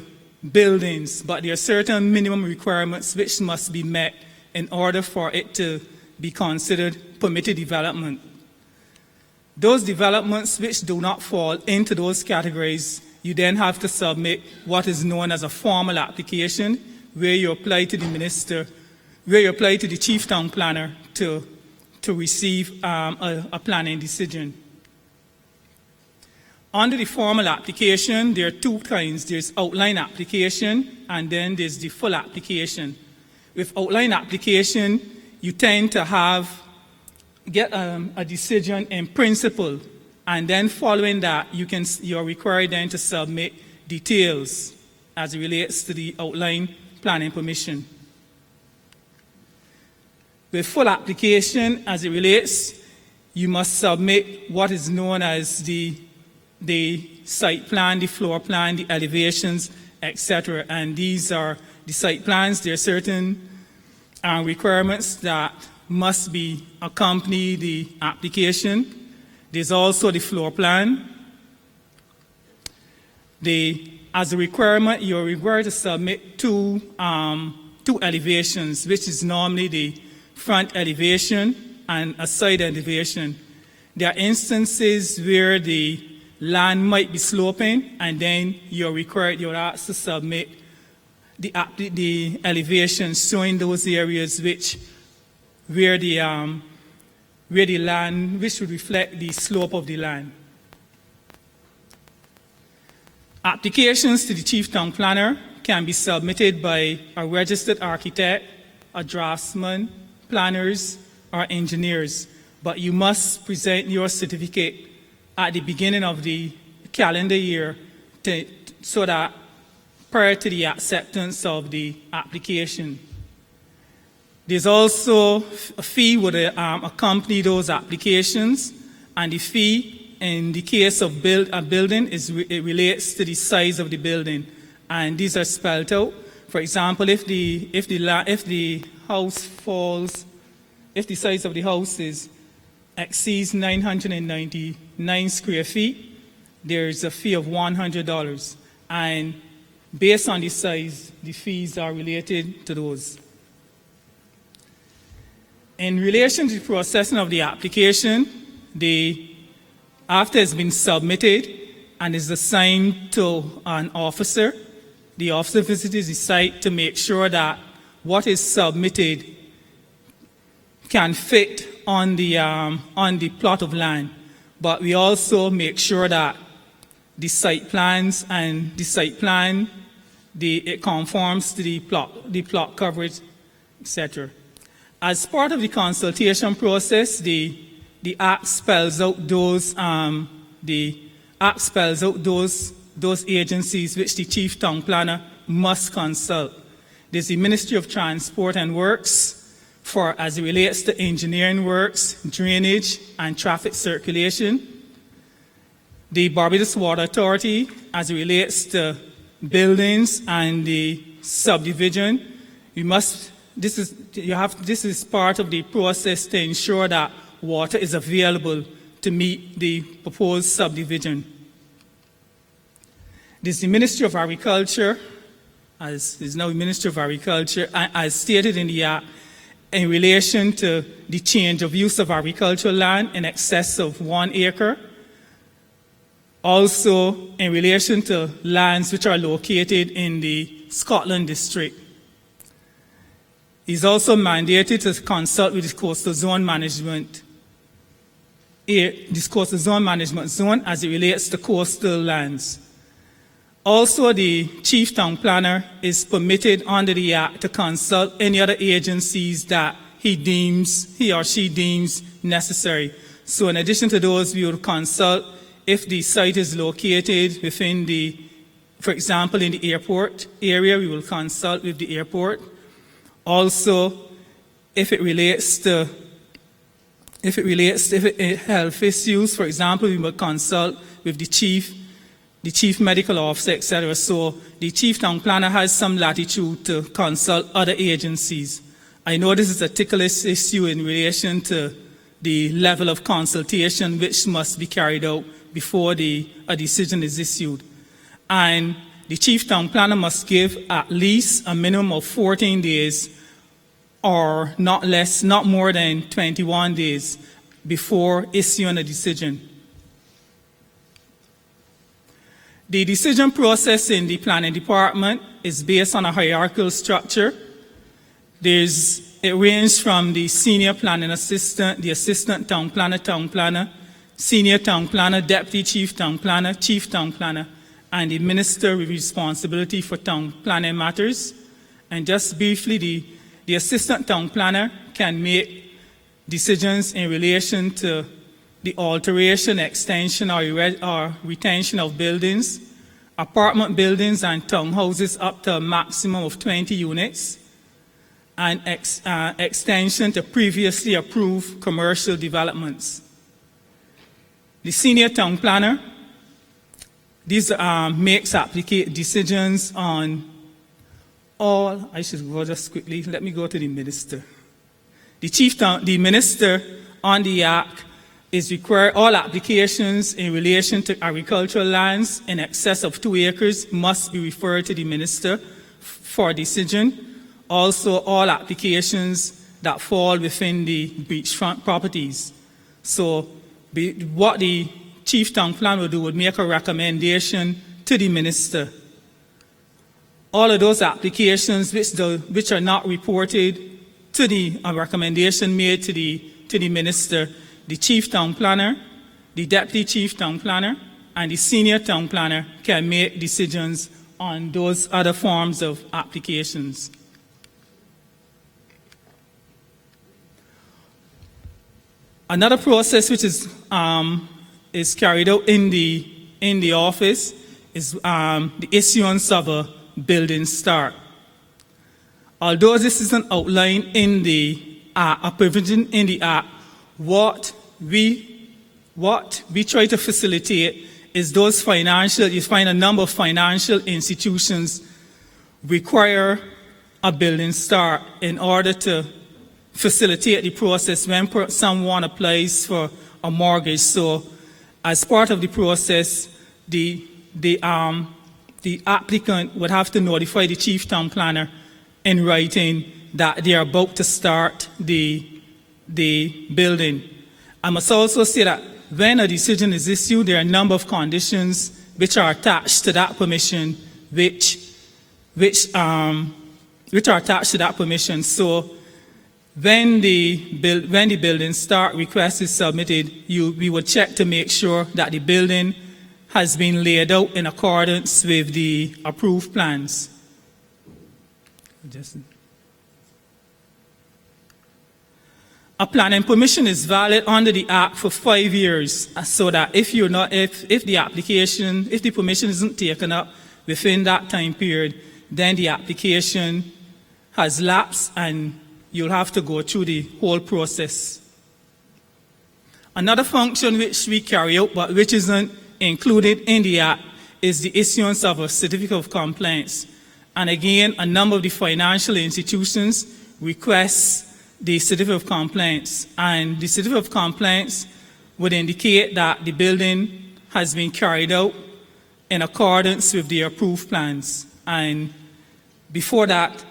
buildings, but there are certain minimum requirements which must be met in order for it to be considered permitted development. Those developments which do not fall into those categories, you then have to submit what is known as a formal application, where you apply to the minister, where you apply to the Chief Town Planner to receive a planning decision. Under the formal application, there are 2 kinds. There's outline application, and then there's the full application. With outline application, you tend to get a decision in principle, and then following that, you're required then to submit details as it relates to the outline planning permission. With full application as it relates, you must submit what is known as the site plan, the floor plan, the elevations, etc. And these are the site plans. There are certain requirements that must be accompany the application. There's also the floor plan. As a requirement, you're required to submit two elevations, which is normally the front elevation and a side elevation. There are instances where the land might be sloping, and then you're asked to submit the elevations showing those areas where the land, which would reflect the slope of the land. Applications to the Chief Town Planner can be submitted by a registered architect, a draftsman, planners, or engineers, but you must present your certificate at the beginning of the calendar year so that prior to the acceptance of the application. There's also a fee would accompany those applications, and the fee in the case of a building it relates to the size of the building, and these are spelled out. For example, if the size of the house exceeds 999 square feet, there is a fee of $100, and based on the size, the fees are related to those. In relation to the processing of the application, after it's been submitted and is assigned to an officer, the officer visits the site to make sure that what is submitted can fit on the plot of land. But we also make sure that the site plans and the site plan, it conforms to the plot coverage, etc. As part of the consultation process, the Act spells out those agencies which the Chief Town Planner must consult. There's the Ministry of Transport and Works as it relates to engineering works, drainage, and traffic circulation. The Barbados Water Authority as it relates to buildings and the subdivision. This is part of the process to ensure that water is available to meet the proposed subdivision. There's the Ministry of Agriculture, as is now the Ministry of Agriculture, as stated in the Act, in relation to the change of use of agricultural land in excess of 1 acre. Also, in relation to lands which are located in the Scotland district. He's also mandated to consult with the Coastal Zone Management Zone as it relates to coastal lands. Also, the Chief Town Planner is permitted under the Act to consult any other agencies that he or she deems necessary. So in addition to those, we will consult if the site is located within for example, in the airport area, we will consult with the airport. Also, if it relates to health issues, for example, we will consult with the chief medical officer, etc. So the Chief Town Planner has some latitude to consult other agencies. I know this is a ticklish issue in relation to the level of consultation which must be carried out before a decision is issued. And the Chief Town Planner must give at least a minimum of 14 days or not more than 21 days before issuing a decision. The decision process in the planning department is based on a hierarchical structure. It ranges from the senior planning assistant, the assistant town planner, senior town planner, deputy chief town planner, and the minister with responsibility for town planning matters. And just briefly, the assistant town planner can make decisions in relation to the alteration, extension, or retention of buildings, apartment buildings and townhouses up to a maximum of 20 units, and extension to previously approved commercial developments. The senior town planner, these makes decisions on all. I should go just quickly. Let me go to the minister. The minister on the act is required all applications in relation to agricultural lands in excess of 2 acres must be referred to the minister for decision. Also, all applications that fall within the beachfront properties. So, what the chief town planner will do would make a recommendation to the minister. All of those applications which are not reported to the recommendation made to the minister, the chief town planner, the deputy chief town planner, and the senior town planner can make decisions on those other forms of applications. Another process which is carried out in the office is the issuance of a building start. Although this isn't outlined in a provision in the Act, what we try to facilitate is those you find a number of financial institutions require a building start in order to facilitate the process when someone applies for a mortgage. So, as part of the process, the applicant would have to notify the chief town planner in writing that they are about to start the building. I must also say that when a decision is issued, there are a number of conditions which are attached to that permission, which are attached to that permission. So, when the building start request is submitted, we would check to make sure that the building has been laid out in accordance with the approved plans. A planning permission is valid under the Act for 5 years, so that if the permission isn't taken up within that time period, then the application has lapsed and you'll have to go through the whole process. Another function which we carry out but which isn't included in the Act is the issuance of a certificate of compliance. And again, a number of the financial institutions request the certificate of compliance. And the certificate of compliance would indicate that the building has been carried out in accordance with the approved plans. And before that,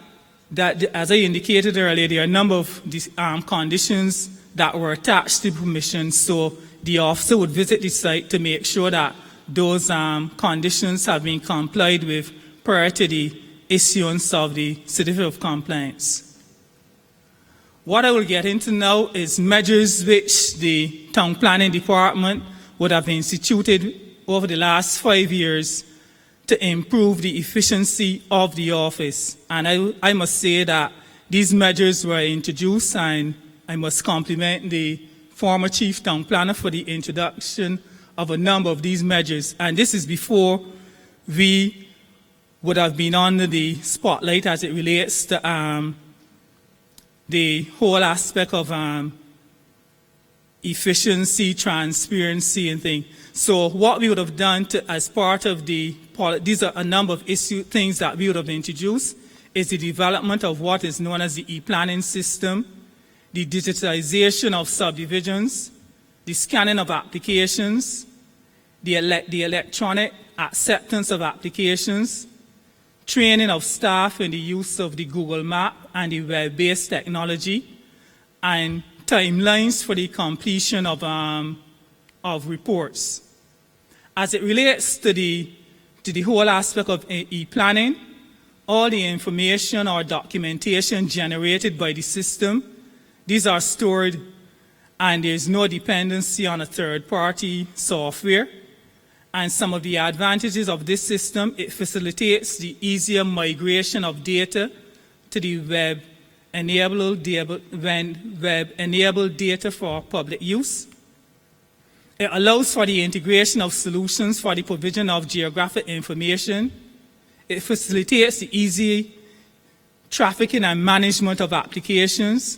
as I indicated earlier, there are a number of conditions that were attached to the permission. So the officer would visit the site to make sure that those conditions have been complied with prior to the issuance of the certificate of compliance. What I will get into now is measures which the town planning department would have instituted over the last 5 years to improve the efficiency of the office. And I must say that these measures were introduced, and I must compliment the former chief town planner for the introduction of a number of these measures. And this is before we would have been under the spotlight as it relates to the whole aspect of efficiency, transparency, and things. So what we would have done as part of these are a number of things that we would have introduced, is the development of what is known as the e-planning system, the digitization of subdivisions, the scanning of applications, the electronic acceptance of applications, training of staff in the use of the Google Map and the web-based technology, and timelines for the completion of reports. As it relates to the whole aspect of e-planning, all the information or documentation generated by the system, these are stored and there's no dependency on a third-party software. And some of the advantages of this system, it facilitates the easier migration of data to the web-enabled data for public use. It allows for the integration of solutions for the provision of geographic information. It facilitates the easy trafficking and management of applications.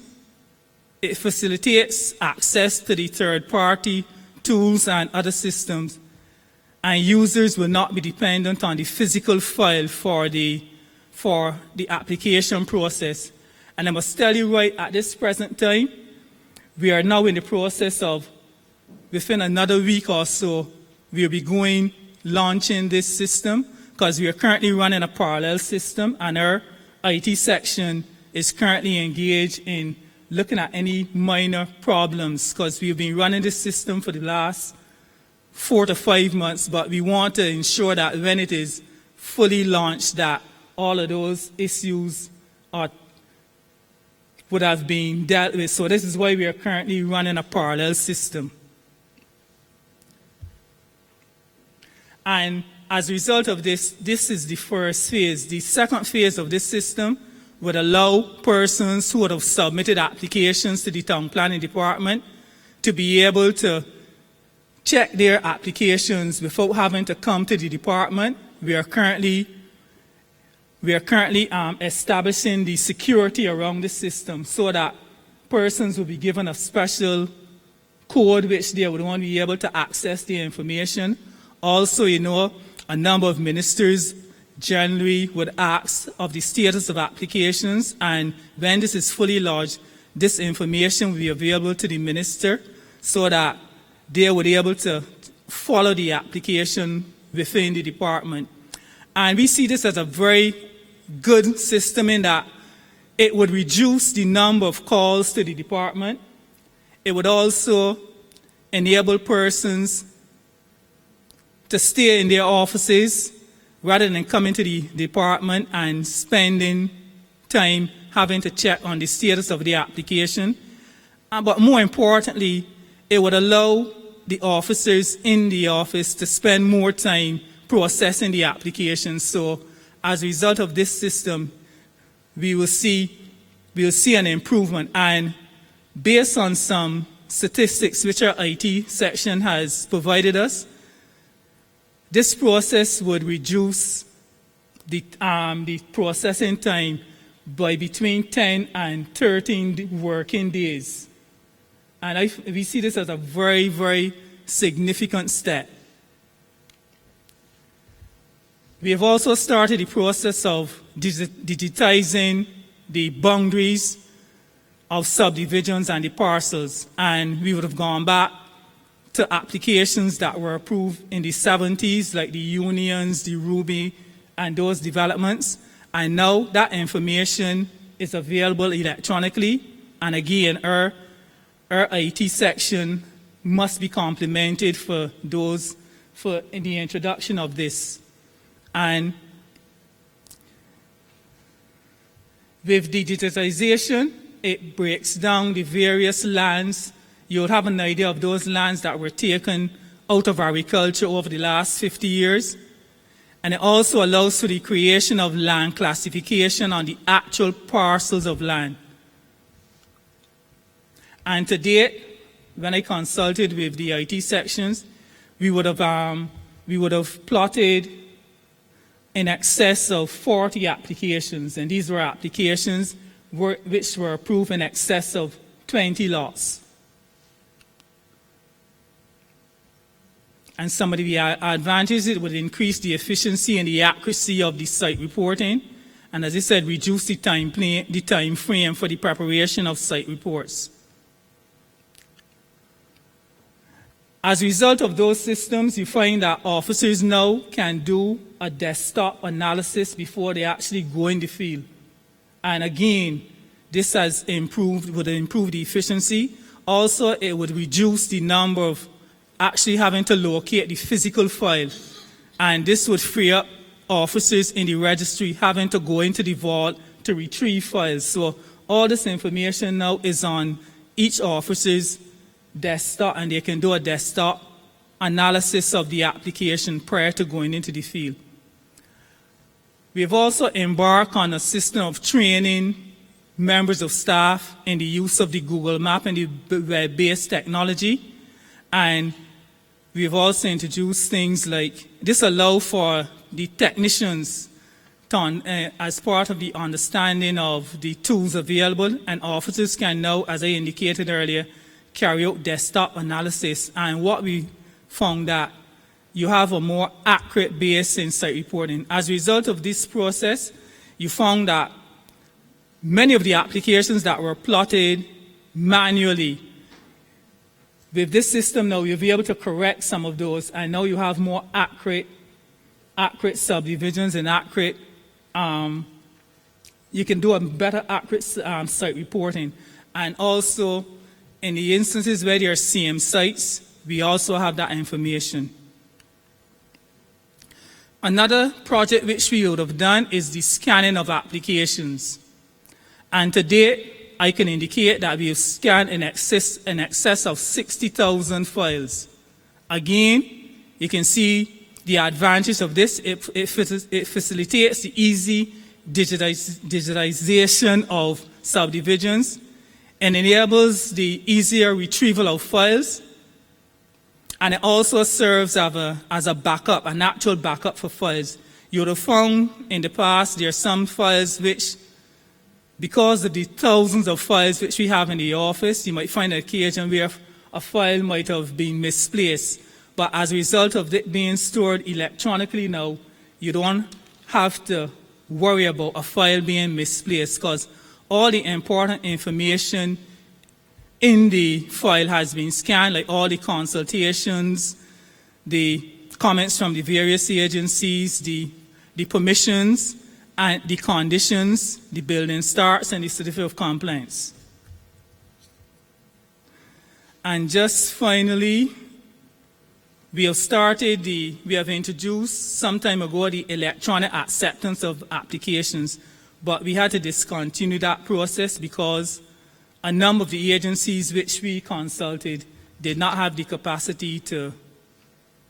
It facilitates access to the third-party tools and other systems, and users will not be dependent on the physical file for the application process. And I must tell you right at this present time, we are now in the process of, within another week or so, we'll be launching this system, because we are currently running a parallel system, and our IT section is currently engaged in looking at any minor problems, because we've been running this system for the last 4 to 5 months, but we want to ensure that when it is fully launched, that all of those issues would have been dealt with. So this is why we are currently running a parallel system. And as a result of this, this is the first phase. The second phase of this system would allow persons who would have submitted applications to the Town Planning Department to be able to check their applications without having to come to the department. We are currently establishing the security around the system so that persons will be given a special code which they would want to be able to access the information. Also, a number of ministers generally would ask of the status of applications, and when this is fully lodged, this information will be available to the minister so that they would be able to follow the application within the department. And we see this as a very good system in that it would reduce the number of calls to the department. It would also enable persons to stay in their offices rather than coming to the department and spending time having to check on the status of the application. But more importantly, it would allow the officers in the office to spend more time processing the application. So as a result of this system, we will see an improvement. And based on some statistics which our IT section has provided us, this process would reduce the processing time by between 10 and 13 working days. And we see this as a very, very significant step. We have also started the process of digitizing the boundaries of subdivisions and the parcels, and we would have gone back to applications that were approved in the 70s, like the Unions, the Ruby, and those developments. And now that information is available electronically, and again, our IT section must be complemented for in the introduction of this. And with digitization, it breaks down the various lands. You'll have an idea of those lands that were taken out of agriculture over the last 50 years. And it also allows for the creation of land classification on the actual parcels of land. And to date, when I consulted with the IT sections, we would have plotted in excess of 40 applications, and these were applications which were approved in excess of 20 lots. And some of the advantages, it would increase the efficiency and the accuracy of the site reporting, and as I said, reduce the time frame for the preparation of site reports. As a result of those systems, you find that officers now can do a desktop analysis before they actually go in the field. And again, this would improve the efficiency. Also, it would reduce the number of actually having to locate the physical file. And this would free up officers in the registry having to go into the vault to retrieve files. So all this information now is on each officer's desktop, and they can do a desktop analysis of the application prior to going into the field. We have also embarked on a system of training members of staff in the use of the Google Map and the web-based technology. And we've also introduced things like this allow for the technicians as part of the understanding of the tools available, and officers can now, as I indicated earlier, carry out desktop analysis. And what we found that you have a more accurate base in site reporting. As a result of this process, you found that many of the applications that were plotted manually, with this system now, you'll be able to correct some of those, and now you have more accurate subdivisions and accurate, you can do a better accurate site reporting. And also, in the instances where there are CM sites, we also have that information. Another project which we would have done is the scanning of applications. And to date, I can indicate that we have scanned in excess of 60,000 files. Again, you can see the advantage of this. It facilitates the easy digitization of subdivisions and enables the easier retrieval of files. And it also serves as a backup, an actual backup for files. You would have found in the past there are some files which, because of the thousands of files which we have in the office, you might find an occasion where a file might have been misplaced. But as a result of it being stored electronically now, you don't have to worry about a file being misplaced, because all the important information in the file has been scanned, like all the consultations, the comments from the various agencies, the permissions, and the conditions, the building starts, and the certificate of compliance. And just finally, we have introduced some time ago the electronic acceptance of applications, but we had to discontinue that process because a number of the agencies which we consulted did not have the capacity to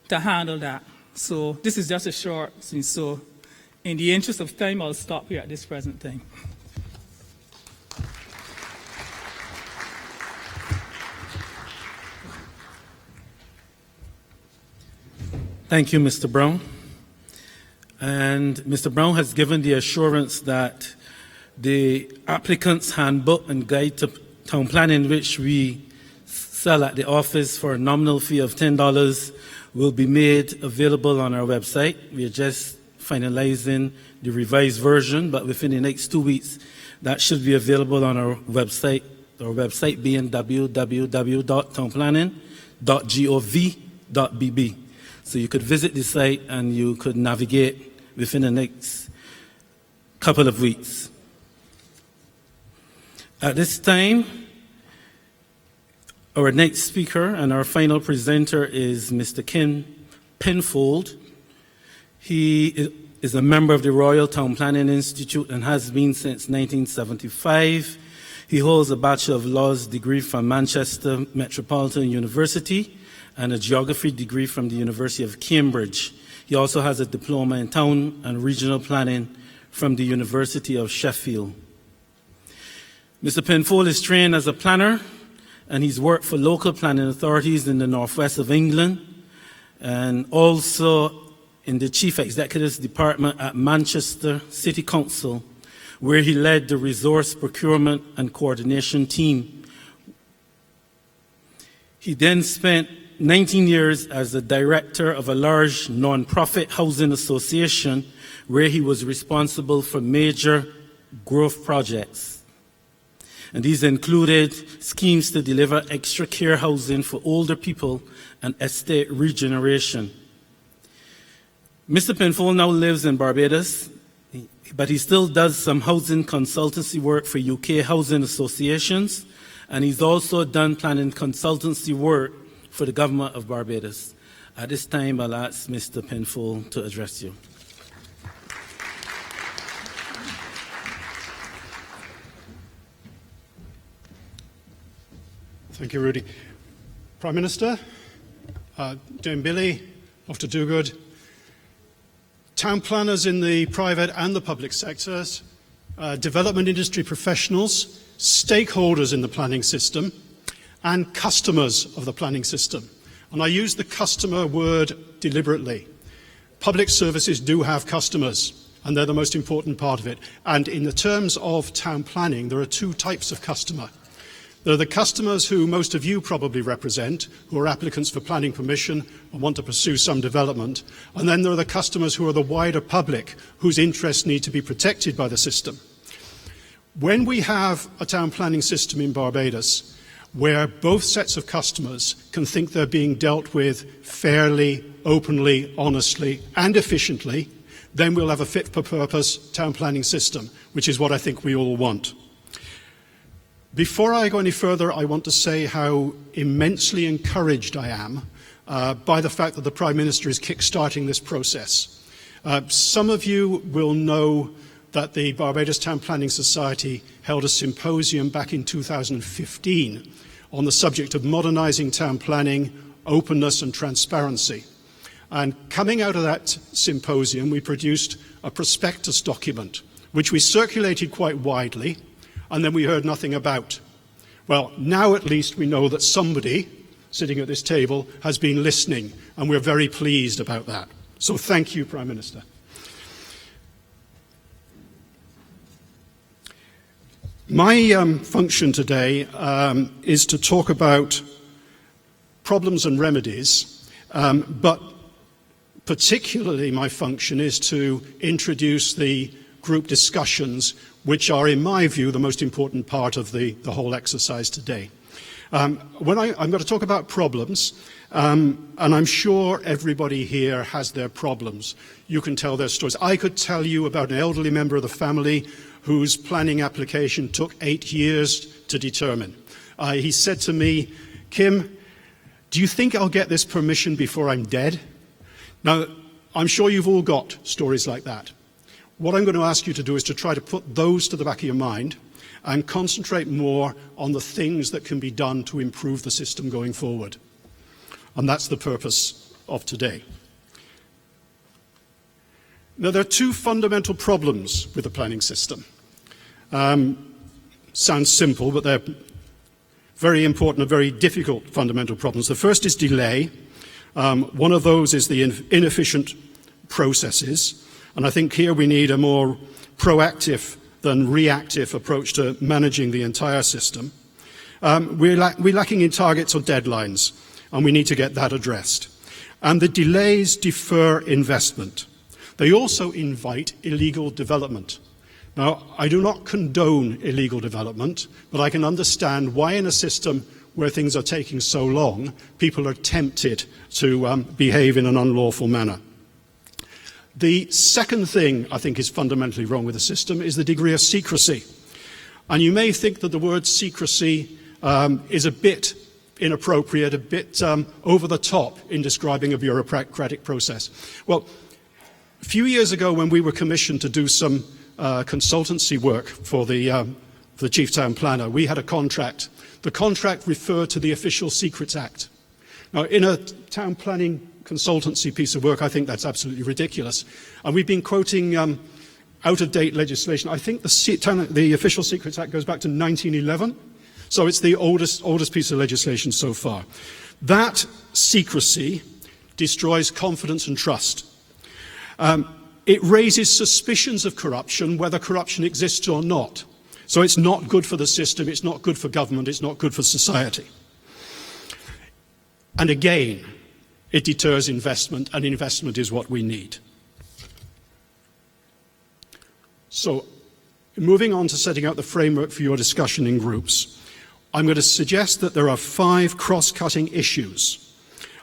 handle that. So this is just a short thing. So in the interest of time, I'll stop here at this present time. Thank you, Mr. Brown. And Mr. Brown has given the assurance that the applicant's handbook and guide to town planning, which we sell at the office for a nominal fee of $10, will be made available on our website. We are just finalizing the revised version, but within the next 2 weeks, that should be available on our website being www.townplanning.gov.bb. So you could visit the site and you could navigate within the next couple of weeks. At this time, our next speaker and our final presenter is Mr. Ken Penfold. He is a member of the Royal Town Planning Institute and has been since 1975. He holds a Bachelor of Laws degree from Manchester Metropolitan University and a geography degree from the University of Cambridge. He also has a diploma in town and regional planning from the University of Sheffield. Mr. Penfold is trained as a planner, and he's worked for local planning authorities in the northwest of England, and also in the Chief Executive's Department at Manchester City Council, where he led the resource procurement and coordination team. He then spent 19 years as the director of a large non-profit housing association where he was responsible for major growth projects. And these included schemes to deliver extra care housing for older people and estate regeneration. Mr. Penfold now lives in Barbados, but he still does some housing consultancy work for UK housing associations, and he's also done planning consultancy work for the government of Barbados. At this time, I'll ask Mr. Penfold to address you. Thank you, Rudy. Prime Minister, Dame Billy, Dr. Dogood, town planners in the private and the public sectors, development industry professionals, stakeholders in the planning system, and customers of the planning system. And I use the customer word deliberately. Public services do have customers, and they're the most important part of it. And in the terms of town planning, there are two types of customer. There are the customers who most of you probably represent, who are applicants for planning permission and want to pursue some development. And then there are the customers who are the wider public, whose interests need to be protected by the system. When we have a town planning system in Barbados where both sets of customers can think they're being dealt with fairly, openly, honestly, and efficiently, then we'll have a fit-for-purpose town planning system, which is what I think we all want. Before I go any further, I want to say how immensely encouraged I am by the fact that the Prime Minister is kick-starting this process. Some of you will know that the Barbados Town Planning Society held a symposium back in 2015 on the subject of modernising town planning, openness and transparency. And coming out of that symposium, we produced a prospectus document, which we circulated quite widely, and then we heard nothing about. Well, now at least we know that somebody sitting at this table has been listening, and we're very pleased about that. So thank you, Prime Minister. My function today is to talk about problems and remedies, but particularly my function is to introduce the group discussions, which are, in my view, the most important part of the whole exercise today. I'm going to talk about problems, and I'm sure everybody here has their problems. You can tell their stories. I could tell you about an elderly member of the family whose planning application took 8 years to determine. He said to me, "Kim, do you think I'll get this permission before I'm dead?" Now, I'm sure you've all got stories like that. What I'm going to ask you to do is to try to put those to the back of your mind and concentrate more on the things that can be done to improve the system going forward. And that's the purpose of today. Now, there are two fundamental problems with the planning system. Sounds simple, but they're very important and very difficult fundamental problems. The first is delay. One of those is the inefficient processes. And I think here we need a more proactive than reactive approach to managing the entire system. We're lacking in targets or deadlines, and we need to get that addressed. And the delays defer investment. They also invite illegal development. Now, I do not condone illegal development, but I can understand why in a system where things are taking so long, people are tempted to behave in an unlawful manner. The second thing I think is fundamentally wrong with the system is the degree of secrecy. And you may think that the word secrecy is a bit inappropriate, a bit over the top in describing a bureaucratic process. Well, a few years ago when we were commissioned to do some consultancy work for the Chief Town Planner, we had a contract. The contract referred to the Official Secrets Act. Now, in a town planning consultancy piece of work, I think that's absolutely ridiculous. And we've been quoting out-of-date legislation. I think the Official Secrets Act goes back to 1911, so it's the oldest piece of legislation so far. That secrecy destroys confidence and trust. It raises suspicions of corruption, whether corruption exists or not. So it's not good for the system, it's not good for government, it's not good for society. And again, it deters investment, and investment is what we need. So, moving on to setting out the framework for your discussion in groups, I'm going to suggest that there are 5 cross-cutting issues.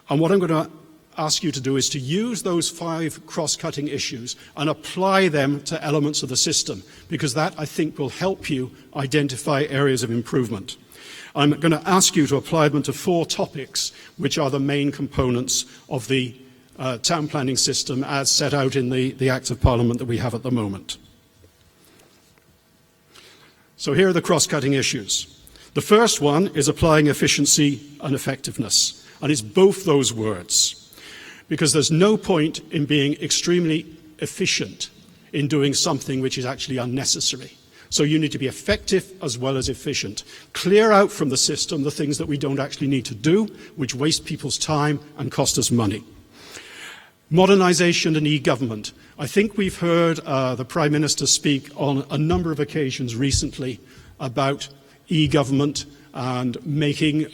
And what I'm going to ask you to do is to use those 5 cross-cutting issues and apply them to elements of the system, because that, I think, will help you identify areas of improvement. I'm going to ask you to apply them to 4 topics, which are the main components of the town planning system as set out in the Act of Parliament that we have at the moment. So here are the cross-cutting issues. The first one is applying efficiency and effectiveness, and it's both those words, because there's no point in being extremely efficient in doing something which is actually unnecessary. So you need to be effective as well as efficient. Clear out from the system the things that we don't actually need to do, which waste people's time and cost us money. Modernisation and e-government. I think we've heard the Prime Minister speak on a number of occasions recently about e-government and making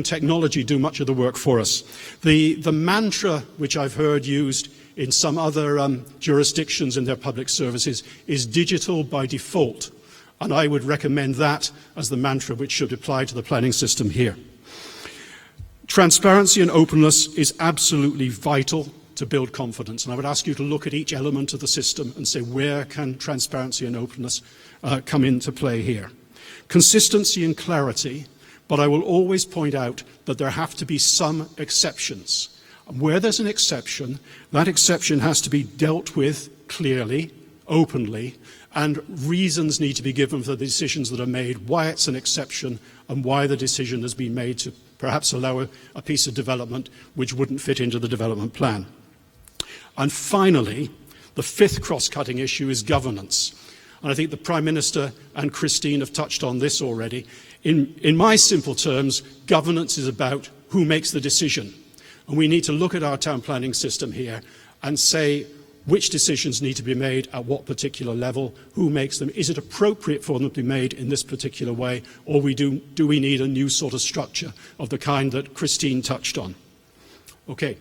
technology do much of the work for us. The mantra which I've heard used in some other jurisdictions in their public services is digital by default, and I would recommend that as the mantra which should apply to the planning system here. Transparency and openness is absolutely vital to build confidence, and I would ask you to look at each element of the system and say, where can transparency and openness come into play here? Consistency and clarity, but I will always point out that there have to be some exceptions. And where there's an exception, that exception has to be dealt with clearly, openly, and reasons need to be given for the decisions that are made, why it's an exception, and why the decision has been made to perhaps allow a piece of development which wouldn't fit into the development plan. And finally, the fifth cross-cutting issue is governance. And I think the Prime Minister and Christine have touched on this already. In my simple terms, governance is about who makes the decision. And we need to look at our town planning system here and say which decisions need to be made at what particular level, who makes them, is it appropriate for them to be made in this particular way, or do we need a new sort of structure of the kind that Christine touched on? Okay,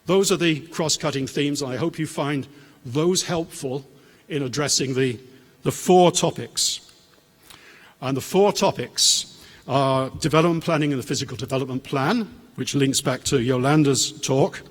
those are the cross-cutting themes, and I hope you find those helpful in addressing the four topics. And the four topics are development planning and the physical development plan, which links back to Yolanda's talk,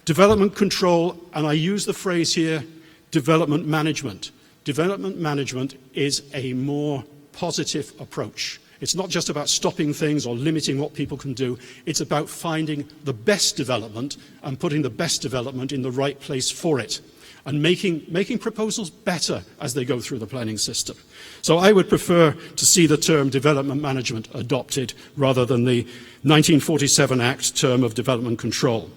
development control, and I use the phrase here, development management. Development management is a more positive approach. It's not just about stopping things or limiting what people can do. It's about finding the best development and putting the best development in the right place for it, and making proposals better as they go through the planning system. So I would prefer to see the term development management adopted rather than the 1947 Act term of development control.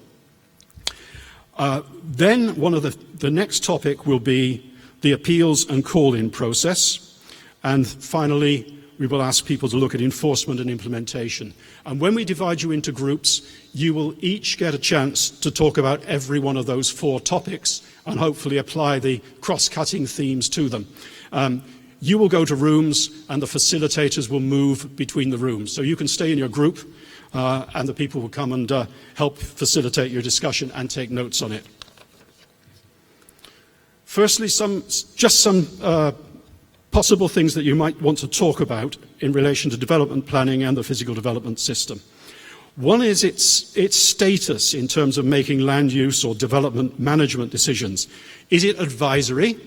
Then one of the next topic will be the appeals and call-in process. And finally, we will ask people to look at enforcement and implementation. And when we divide you into groups, you will each get a chance to talk about every one of those four topics and hopefully apply the cross-cutting themes to them. You will go to rooms and the facilitators will move between the rooms. So you can stay in your group and the people will come and help facilitate your discussion and take notes on it. Firstly, some possible things that you might want to talk about in relation to development planning and the physical development system. One is its status in terms of making land use or development management decisions. Is it advisory,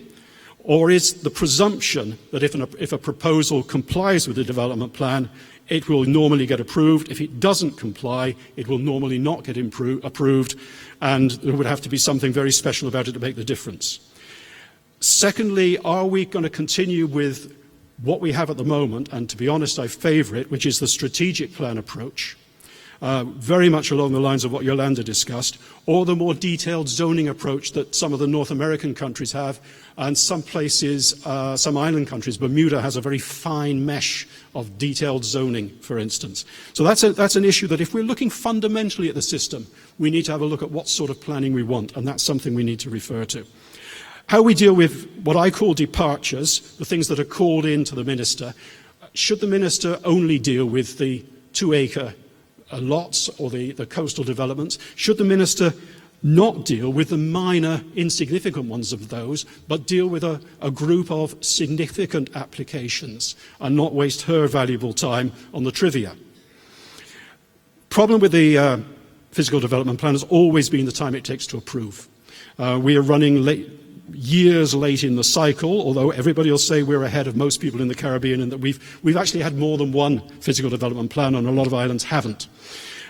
or is the presumption that if a proposal complies with the development plan, it will normally get approved? If it doesn't comply, it will normally not get approved, and there would have to be something very special about it to make the difference. Secondly, are we going to continue with what we have at the moment, and to be honest, I favour it, which is the strategic plan approach, very much along the lines of what Yolanda discussed, or the more detailed zoning approach that some of the North American countries have, and some places, some island countries, Bermuda has a very fine mesh of detailed zoning, for instance. So that's an issue that if we're looking fundamentally at the system, we need to have a look at what sort of planning we want, and that's something we need to refer to. How we deal with what I call departures, the things that are called in to the minister. Should the minister only deal with the 2-acre lots or the coastal developments? Should the minister not deal with the minor, insignificant ones of those, but deal with a group of significant applications and not waste her valuable time on the trivia? Problem with the physical development plan has always been the time it takes to approve. We are running years late in the cycle, although everybody will say we're ahead of most people in the Caribbean and that we've actually had more than one physical development plan, and a lot of islands haven't.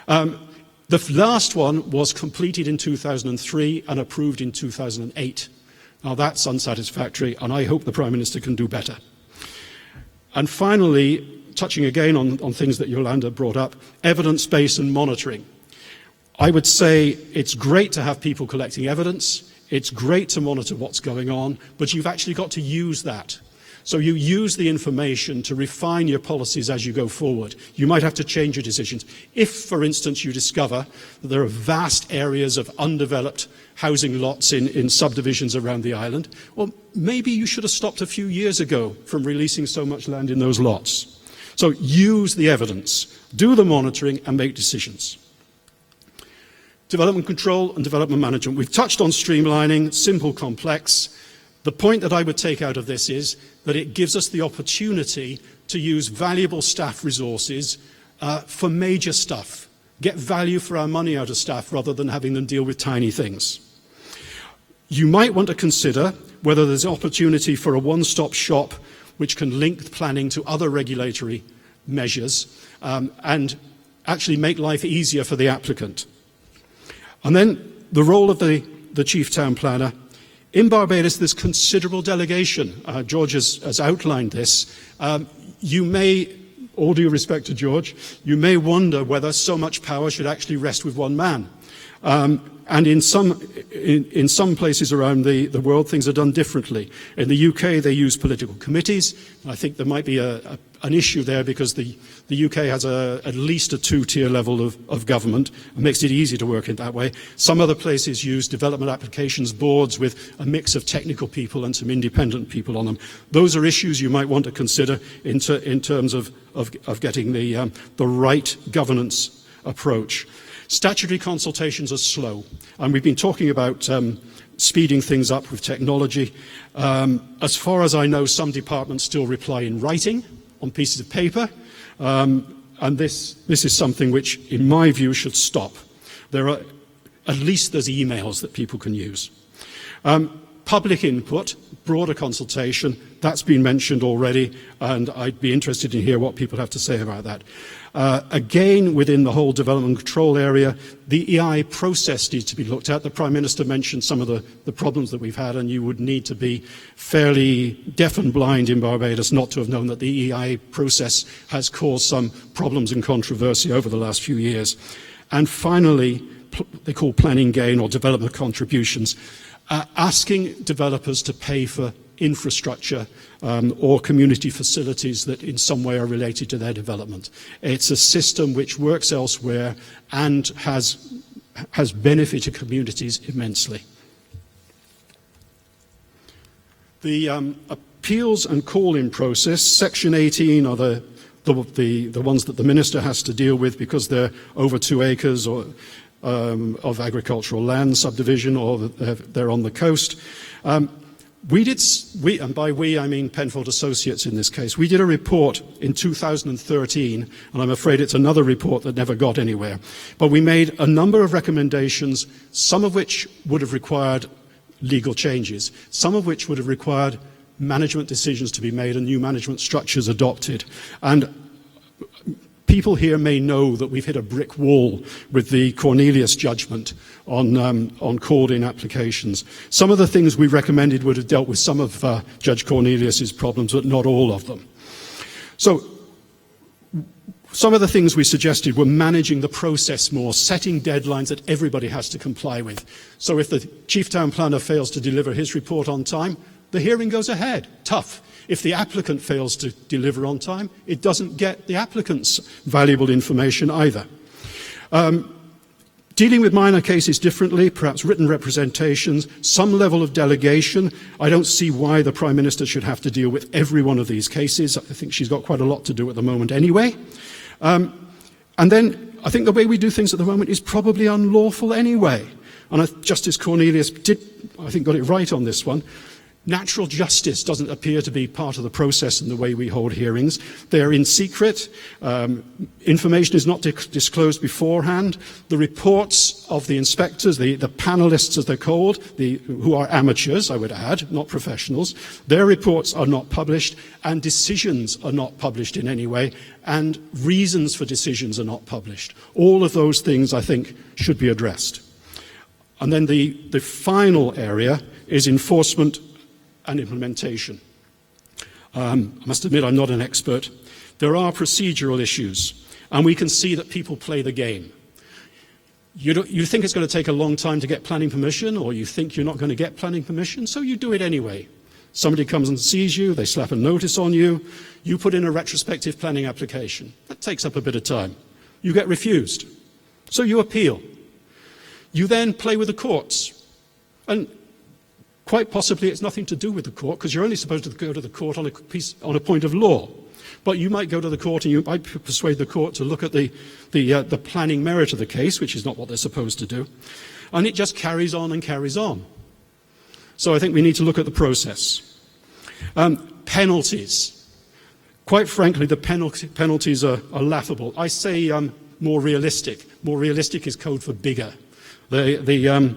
The last one was completed in 2003 and approved in 2008. Now that's unsatisfactory, and I hope the Prime Minister can do better. And finally, touching again on things that Yolanda brought up, evidence-based and monitoring. I would say it's great to have people collecting evidence. It's great to monitor what's going on, but you've actually got to use that. So you use the information to refine your policies as you go forward. You might have to change your decisions. If, for instance, you discover that there are vast areas of undeveloped housing lots in subdivisions around the island, well, maybe you should have stopped a few years ago from releasing so much land in those lots. So use the evidence, do the monitoring, and make decisions. Development control and development management. We've touched on streamlining, simple, complex. The point that I would take out of this is that it gives us the opportunity to use valuable staff resources for major stuff, get value for our money out of staff rather than having them deal with tiny things. You might want to consider whether there's an opportunity for a one-stop shop which can link planning to other regulatory measures and actually make life easier for the applicant. And then the role of the Chief Town Planner. In Barbados, there's considerable delegation. George has outlined this. You may, all due respect to George, you may wonder whether so much power should actually rest with one man. And in some places around the world, things are done differently. In the UK, they use political committees. I think there might be an issue there because the UK has at least a two-tier level of government. It makes it easy to work in that way. Some other places use development applications boards with a mix of technical people and some independent people on them. Those are issues you might want to consider in terms of getting the right governance approach. Statutory consultations are slow, and we've been talking about speeding things up with technology. As far as I know, some departments still reply in writing on pieces of paper, and this is something which, in my view, should stop. At least there's emails that people can use. Public input, broader consultation, that's been mentioned already, and I'd be interested in hear what people have to say about that. Again, within the whole development control area, the EI process needs to be looked at. The Prime Minister mentioned some of the problems that we've had, and you would need to be fairly deaf and blind in Barbados not to have known that the EI process has caused some problems and controversy over the last few years. And finally, they call planning gain or development contributions, asking developers to pay for infrastructure or community facilities that in some way are related to their development. It's a system which works elsewhere and has benefited communities immensely. The appeals and call-in process, Section 18 are the ones that the Minister has to deal with because they're over 2 acres or of agricultural land subdivision or they're on the coast. And by we I mean Penfold Associates in this case, we did a report in 2013, and I'm afraid it's another report that never got anywhere. But we made a number of recommendations, some of which would have required legal changes, some of which would have required management decisions to be made and new management structures adopted. And people here may know that we've hit a brick wall with the Cornelius judgment on called-in applications. Some of the things we recommended would have dealt with some of Judge Cornelius's problems, but not all of them. So some of the things we suggested were managing the process more, setting deadlines that everybody has to comply with. So if the Chief Town Planner fails to deliver his report on time, the hearing goes ahead. Tough. If the applicant fails to deliver on time, it doesn't get the applicant's valuable information either. Dealing with minor cases differently, perhaps written representations, some level of delegation. I don't see why the Prime Minister should have to deal with every one of these cases. I think she's got quite a lot to do at the moment anyway. And then I think the way we do things at the moment is probably unlawful anyway. And Justice Cornelius did, I think, got it right on this one. Natural justice doesn't appear to be part of the process in the way we hold hearings. They're in secret. Information is not disclosed beforehand. The reports of the inspectors, the panelists as they're called, who are amateurs, I would add, not professionals, their reports are not published and decisions are not published in any way and reasons for decisions are not published. All of those things, I think, should be addressed. And then the final area is enforcement and implementation. I must admit I'm not an expert. There are procedural issues, and we can see that people play the game. You think it's going to take a long time to get planning permission, or you think you're not going to get planning permission, so you do it anyway. Somebody comes and sees you, they slap a notice on you, you put in a retrospective planning application. That takes up a bit of time. You get refused. So you appeal. You then play with the courts. And quite possibly it's nothing to do with the court, because you're only supposed to go to the court on a point of law. But you might go to the court and you might persuade the court to look at the planning merit of the case, which is not what they're supposed to do. And it just carries on and carries on. So I think we need to look at the process. Penalties. Quite frankly, the penalties are laughable. I say more realistic. More realistic is code for bigger. The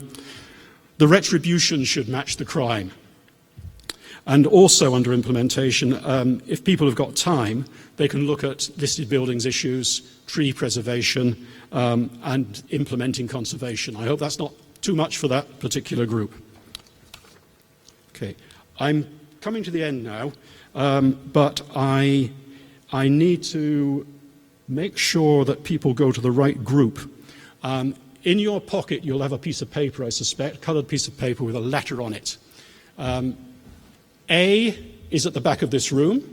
retribution should match the crime. And also under implementation, if people have got time, they can look at listed buildings issues, tree preservation, and implementing conservation. I hope that's not too much for that particular group. Okay, I'm coming to the end now, but I need to make sure that people go to the right group. In your pocket, you'll have a piece of paper, I suspect, a coloured piece of paper with a letter on it. A is at the back of this room.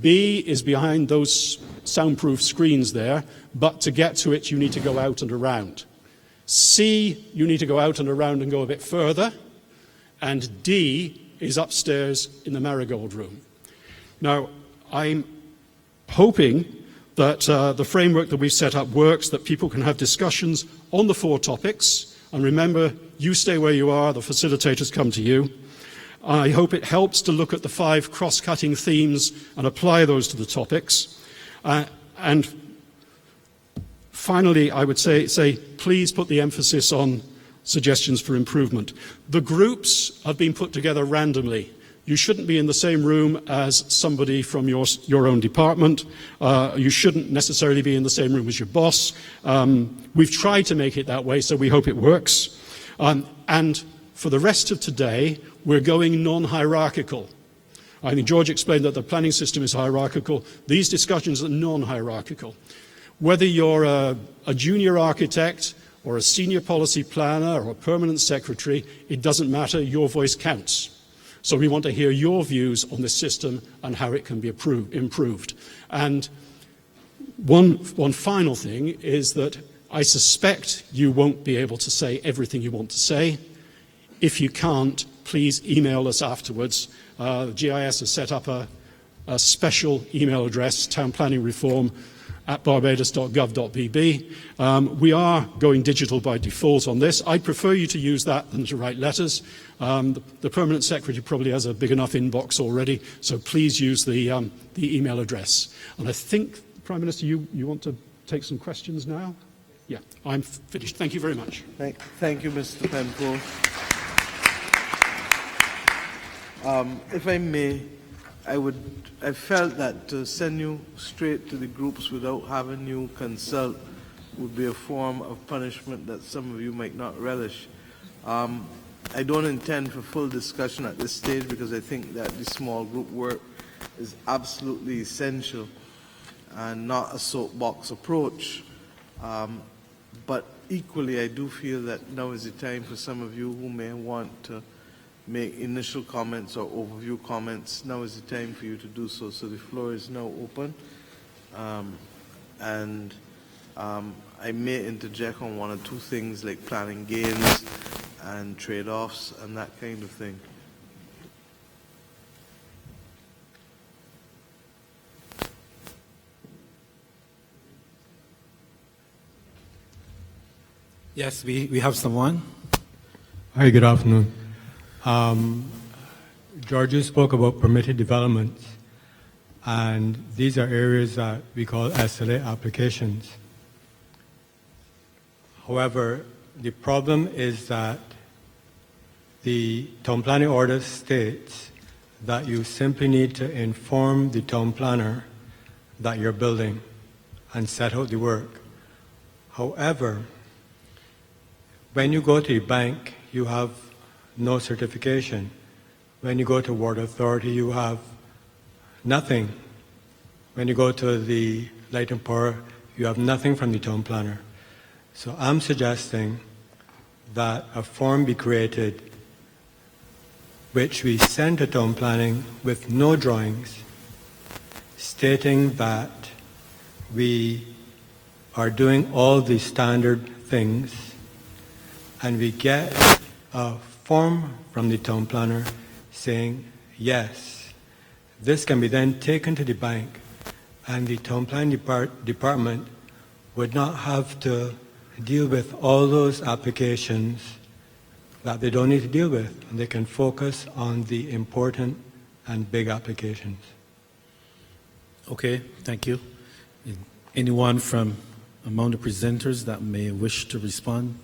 B is behind those soundproof screens there, but to get to it, you need to go out and around. C, you need to go out and around and go a bit further. And D is upstairs in the Marigold room. Now, I'm hoping that the framework that we've set up works, that people can have discussions on the 4 topics. And remember, you stay where you are, the facilitators come to you. I hope it helps to look at the 5 cross-cutting themes and apply those to the topics. And finally, I would say, please put the emphasis on suggestions for improvement. The groups have been put together randomly. You shouldn't be in the same room as somebody from your own department. You shouldn't necessarily be in the same room as your boss. We've tried to make it that way, so we hope it works. And for the rest of today, we're going non-hierarchical. I think George explained that the planning system is hierarchical. These discussions are non-hierarchical. Whether you're a junior architect or a senior policy planner or a permanent secretary, it doesn't matter, your voice counts. So we want to hear your views on this system and how it can be improved. And one final thing is that I suspect you won't be able to say everything you want to say. If you can't, please email us afterwards. GIS has set up a special email address, townplanningreform@barbados.gov.bb. We are going digital by default on this. I prefer you to use that than to write letters. The permanent secretary probably has a big enough inbox already, so please use the email address. And I think, Prime Minister, you want to take some questions now? Yeah, I'm finished. Thank you very much. Thank you, Mr. Penpool. If I may, I felt that to send you straight to the groups without having you consult would be a form of punishment that some of you might not relish. I don't intend for full discussion at this stage because I think that the small group work is absolutely essential and not a soapbox approach. But equally, I do feel that now is the time for some of you who may want to make initial comments or overview comments. Now is the time for you to do so. So the floor is now open. I may interject on 1 or 2 things like planning gains and trade-offs and that kind of thing. Yes, we have someone. Hi, good afternoon. George spoke about permitted developments, and these are areas that we call SLA applications. However, the problem is that the town planning order states that you simply need to inform the town planner that you're building and set out the work. However, when you go to a bank, you have no certification. When you go to water authority, you have nothing. When you go to the light and power, you have nothing from the town planner. So I'm suggesting that a form be created which we sent to town planning with no drawings, stating that we are doing all the standard things, and we get a form from the town planner saying, yes, this can be then taken to the bank, and the town planning department would not have to deal with all those applications that they don't need to deal with, and they can focus on the important and big applications. Okay, thank you. Anyone from among the presenters that may wish to respond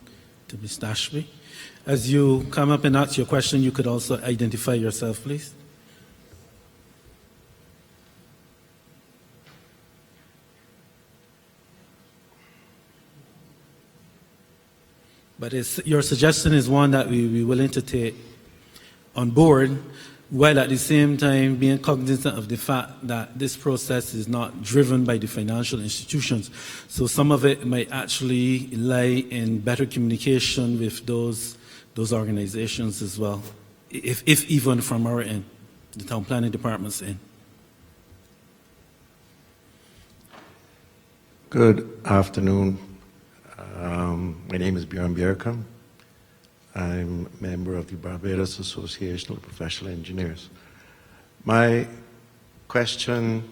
to Mr. Ashby? As you come up and ask your question, you could also identify yourself, please. But your suggestion is one that we will be willing to take on board, while at the same time being cognizant of the fact that this process is not driven by the financial institutions. So some of it might actually lie in better communication with those organizations as well, if even from our end, the town planning department's end. Good afternoon. My name is Bjorn Bjerkum. I'm a member of the Barbados Association of Professional Engineers. My question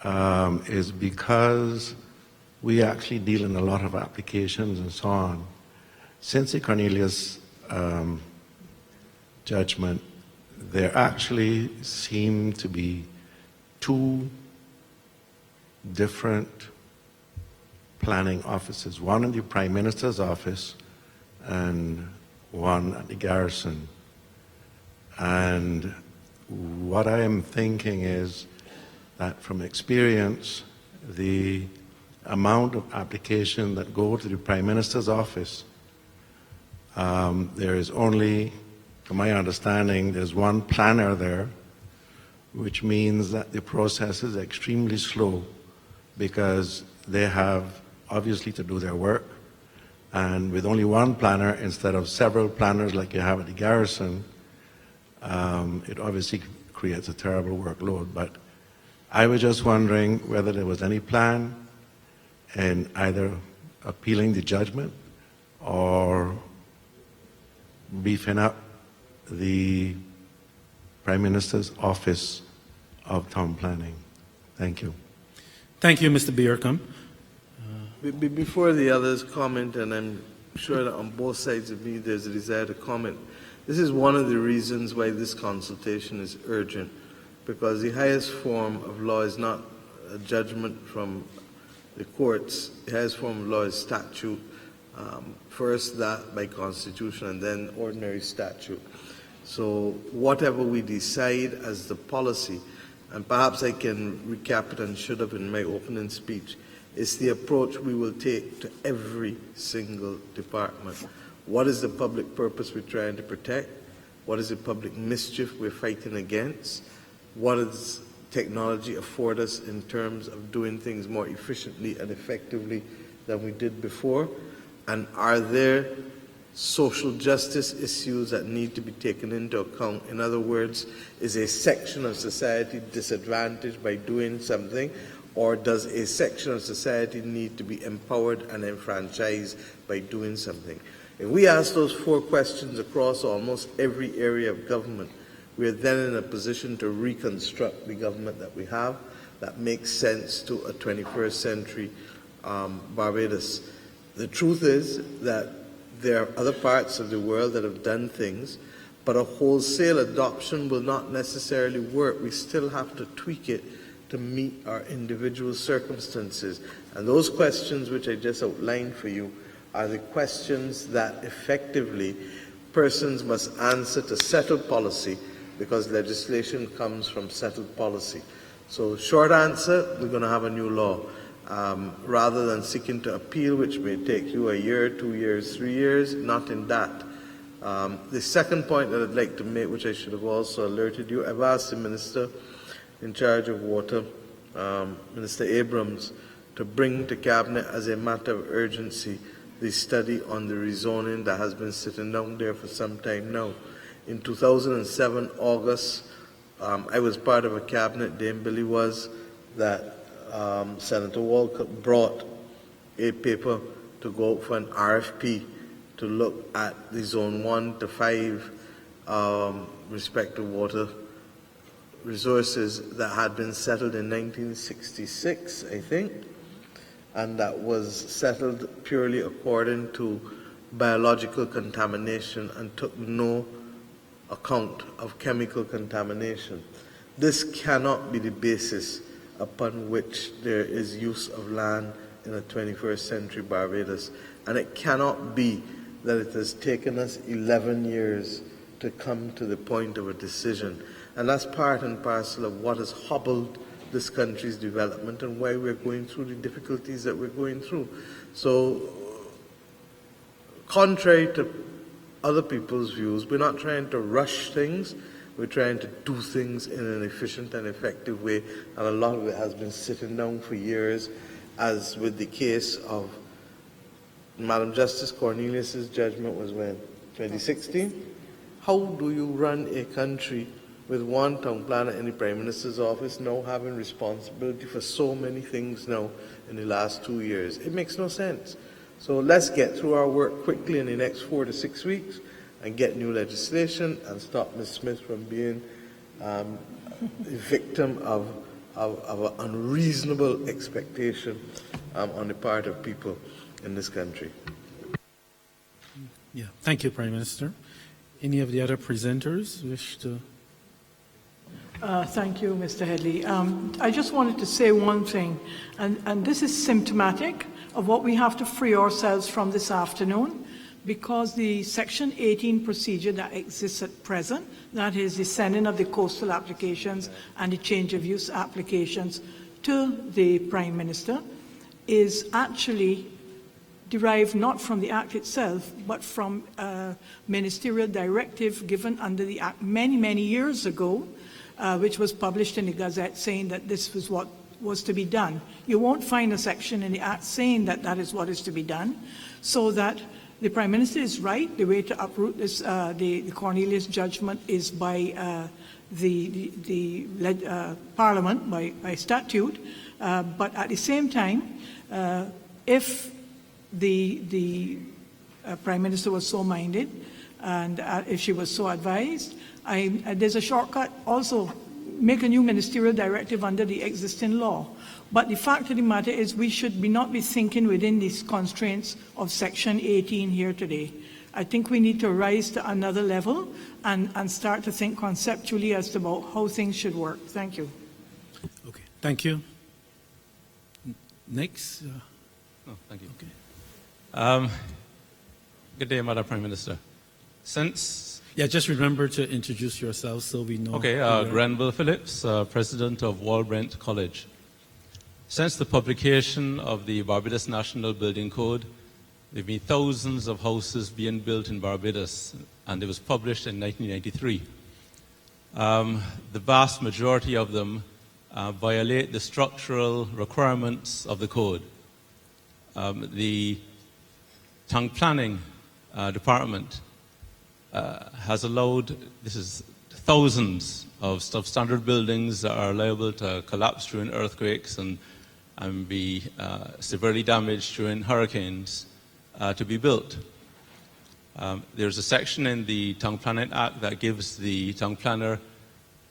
is because we actually deal in a lot of applications and so on. Since the Cornelius judgment, there actually seem to be two different planning offices, one in the Prime Minister's office and one at the garrison. And what I am thinking is that from experience, the amount of application that go to the Prime Minister's office, there is only, to my understanding, there's one planner there, which means that the process is extremely slow because they have obviously to do their work, and with only one planner instead of several planners like you have at the garrison, it obviously creates a terrible workload. But I was just wondering whether there was any plan in either appealing the judgment or beefing up the Prime Minister's Office of Town Planning. Thank you. Thank you, Mr. Bjerkum. Before the others comment, and I'm sure that on both sides of me there's a desire to comment, this is one of the reasons why this consultation is urgent, because the highest form of law is not a judgment from the courts. The highest form of law is statute, first that by constitution and then ordinary statute. So whatever we decide as the policy, and perhaps I can recap it and should have in my opening speech, is the approach we will take to every single department. What is the public purpose we're trying to protect? What is the public mischief we're fighting against? What does technology afford us in terms of doing things more efficiently and effectively than we did before? And are there social justice issues that need to be taken into account? In other words, is a section of society disadvantaged by doing something? Or does a section of society need to be empowered and enfranchised by doing something? If we ask those four questions across almost every area of government, we are then in a position to reconstruct the government that we have that makes sense to a 21st century Barbados. The truth is that there are other parts of the world that have done things, but a wholesale adoption will not necessarily work. We still have to tweak it to meet our individual circumstances. And those questions which I just outlined for you are the questions that effectively persons must answer to settled policy, because legislation comes from settled policy. So short answer, we're going to have a new law. Rather than seeking to appeal, which may take you a year, 2 years, 3 years, not in that. The second point that I'd like to make, which I should have also alerted you, I've asked the Minister in charge of water, Minister Abrams, to bring to Cabinet as a matter of urgency the study on the rezoning that has been sitting down there for some time now. In 2007, August, I was part of a cabinet, Dame Billy was, that Senator Walker brought a paper to go out for an RFP to look at the Zone 1 to 5 respective water resources that had been settled in 1966, I think, and that was settled purely according to biological contamination and took no account of chemical contamination. This cannot be the basis upon which there is use of land in a 21st century Barbados, and it cannot be that it has taken us 11 years to come to the point of a decision. And that's part and parcel of what has hobbled this country's development and why we're going through the difficulties that we're going through. So, contrary to other people's views, we're not trying to rush things, we're trying to do things in an efficient and effective way, and a lot of it has been sitting down for years, as with the case of Madam Justice Cornelius's judgment was when? 2016? How do you run a country with one town planner in the Prime Minister's office now having responsibility for so many things now in the last 2 years? It makes no sense. So let's get through our work quickly in the next 4 to 6 weeks and get new legislation and stop Ms. Smith from being a victim of an unreasonable expectation on the part of people in this country. Yeah, thank you, Prime Minister. Any of the other presenters wish to? Thank you, Mr. Headley. I just wanted to say one thing, and this is symptomatic of what we have to free ourselves from this afternoon, because the Section 18 procedure that exists at present, that is the sending of the coastal applications and the change of use applications to the Prime Minister, is actually derived not from the Act itself, but from a ministerial directive given under the Act many, many years ago, which was published in the Gazette saying that this was what was to be done. You won't find a section in the Act saying that that is what is to be done, so that the Prime Minister is right. The way to uproot this, the Cornelius judgment is by the Parliament, by statute, but at the same time, if the Prime Minister was so minded, and if she was so advised, there's a shortcut also. Make a new ministerial directive under the existing law. But the fact of the matter is we should not be thinking within these constraints of Section 18 here today. I think we need to rise to another level and start to think conceptually as to about how things should work. Thank you. Okay, thank you. Next. Thank you. Okay. Good day, Madam Prime Minister. Yeah, just remember to introduce yourself so we know. Okay, Grenville Phillips, President of Walbrent College. Since the publication of the Barbados National Building Code, there have been thousands of houses being built in Barbados, and it was published in 1993. The vast majority of them violate the structural requirements of the code. The Town Planning Department has allowed, this is thousands of substandard buildings that are liable to collapse during earthquakes and be severely damaged during hurricanes to be built. There's a section in the Town Planning Act that gives the town planner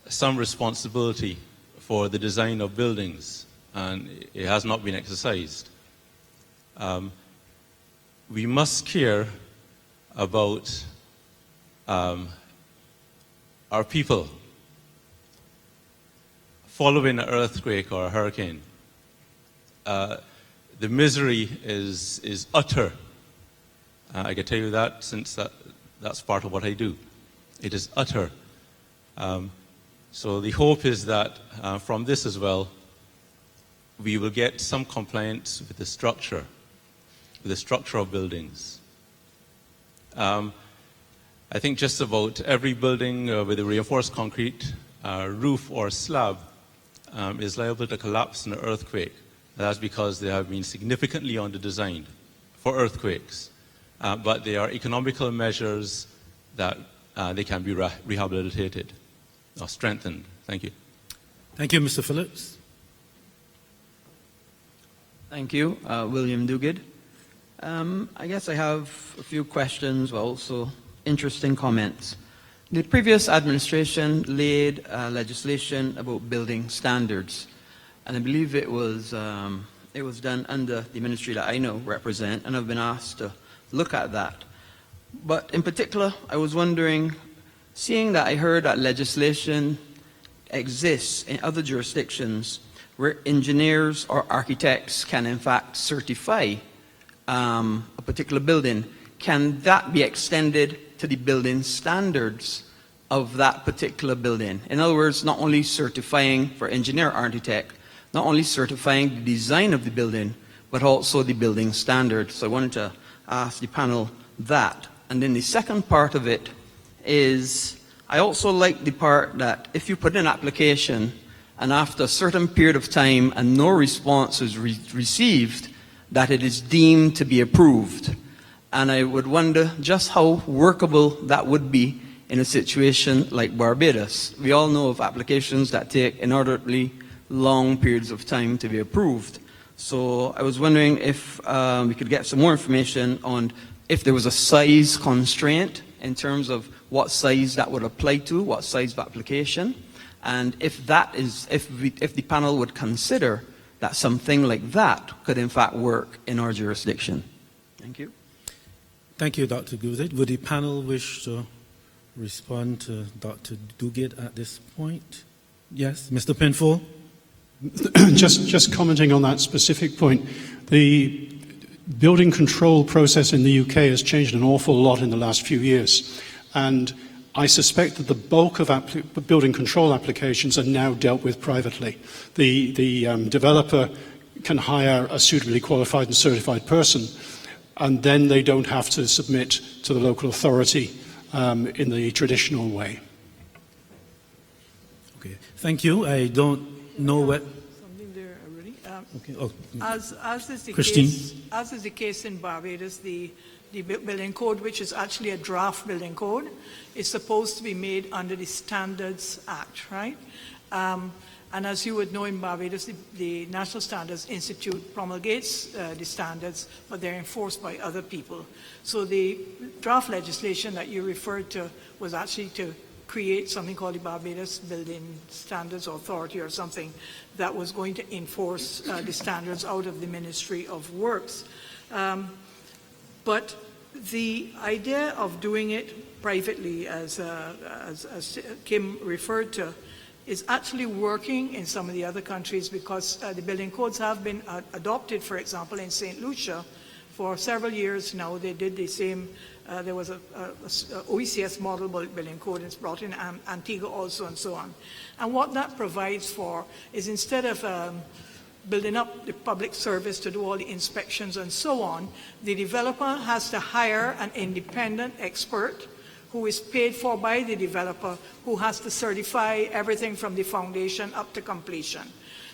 some responsibility for the design of buildings, and it has not been exercised. We must care about our people following an earthquake or a hurricane. The misery is utter. I can tell you that since that's part of what I do. It is utter. So the hope is that from this as well, we will get some compliance with the structure of buildings. I think just about every building with a reinforced concrete roof or slab is liable to collapse in an earthquake. That's because they have been significantly under-designed for earthquakes. But they are economical measures that they can be rehabilitated or strengthened. Thank you. Thank you, Mr. Phillips. Thank you, William Duguid. I guess I have a few questions, but also interesting comments. The previous administration laid legislation about building standards, and I believe it was done under the ministry that I now represent, and I've been asked to look at that. But in particular, I was wondering, seeing that I heard that legislation exists in other jurisdictions where engineers or architects can in fact certify a particular building, can that be extended to the building standards of that particular building? In other words, not only certifying for engineer or architect, not only certifying the design of the building, but also the building standards. So I wanted to ask the panel that. And then the second part of it is, I also like the part that if you put in an application and after a certain period of time and no response is received, that it is deemed to be approved. And I would wonder just how workable that would be in a situation like Barbados. We all know of applications that take inordinately long periods of time to be approved. So I was wondering if we could get some more information on if there was a size constraint in terms of what size that would apply to, what size of application, and if the panel would consider that something like that could in fact work in our jurisdiction. Thank you. Thank you, Dr. Guzit. Would the panel wish to respond to Dr. Duguid at this point? Yes, Mr. Penfold? Just commenting on that specific point, the building control process in the UK has changed an awful lot in the last few years, and I suspect that the bulk of building control applications are now dealt with privately. The developer can hire a suitably qualified and certified person, and then they don't have to submit to the local authority in the traditional way. Okay, thank you. I don't know what... Something there already. Okay. Oh. As is the Christine? case, as is the case in Barbados, the building code, which is actually a draft building code, is supposed to be made under the Standards Act, right? And as you would know, in Barbados, the National Standards Institute promulgates the standards, but they're enforced by other people. So the draft legislation that you referred to was actually to create something called the Barbados Building Standards Authority or something that was going to enforce the standards out of the Ministry of Works. But the idea of doing it privately, as Kim referred to, is actually working in some of the other countries because the building codes have been adopted, for example, in St. Lucia. For several years now, they did the same. There was a OECS model building code, and it's brought in Antigua also, and so on. And what that provides for is, instead of building up the public service to do all the inspections and so on, the developer has to hire an independent expert who is paid for by the developer, who has to certify everything from the foundation up to completion,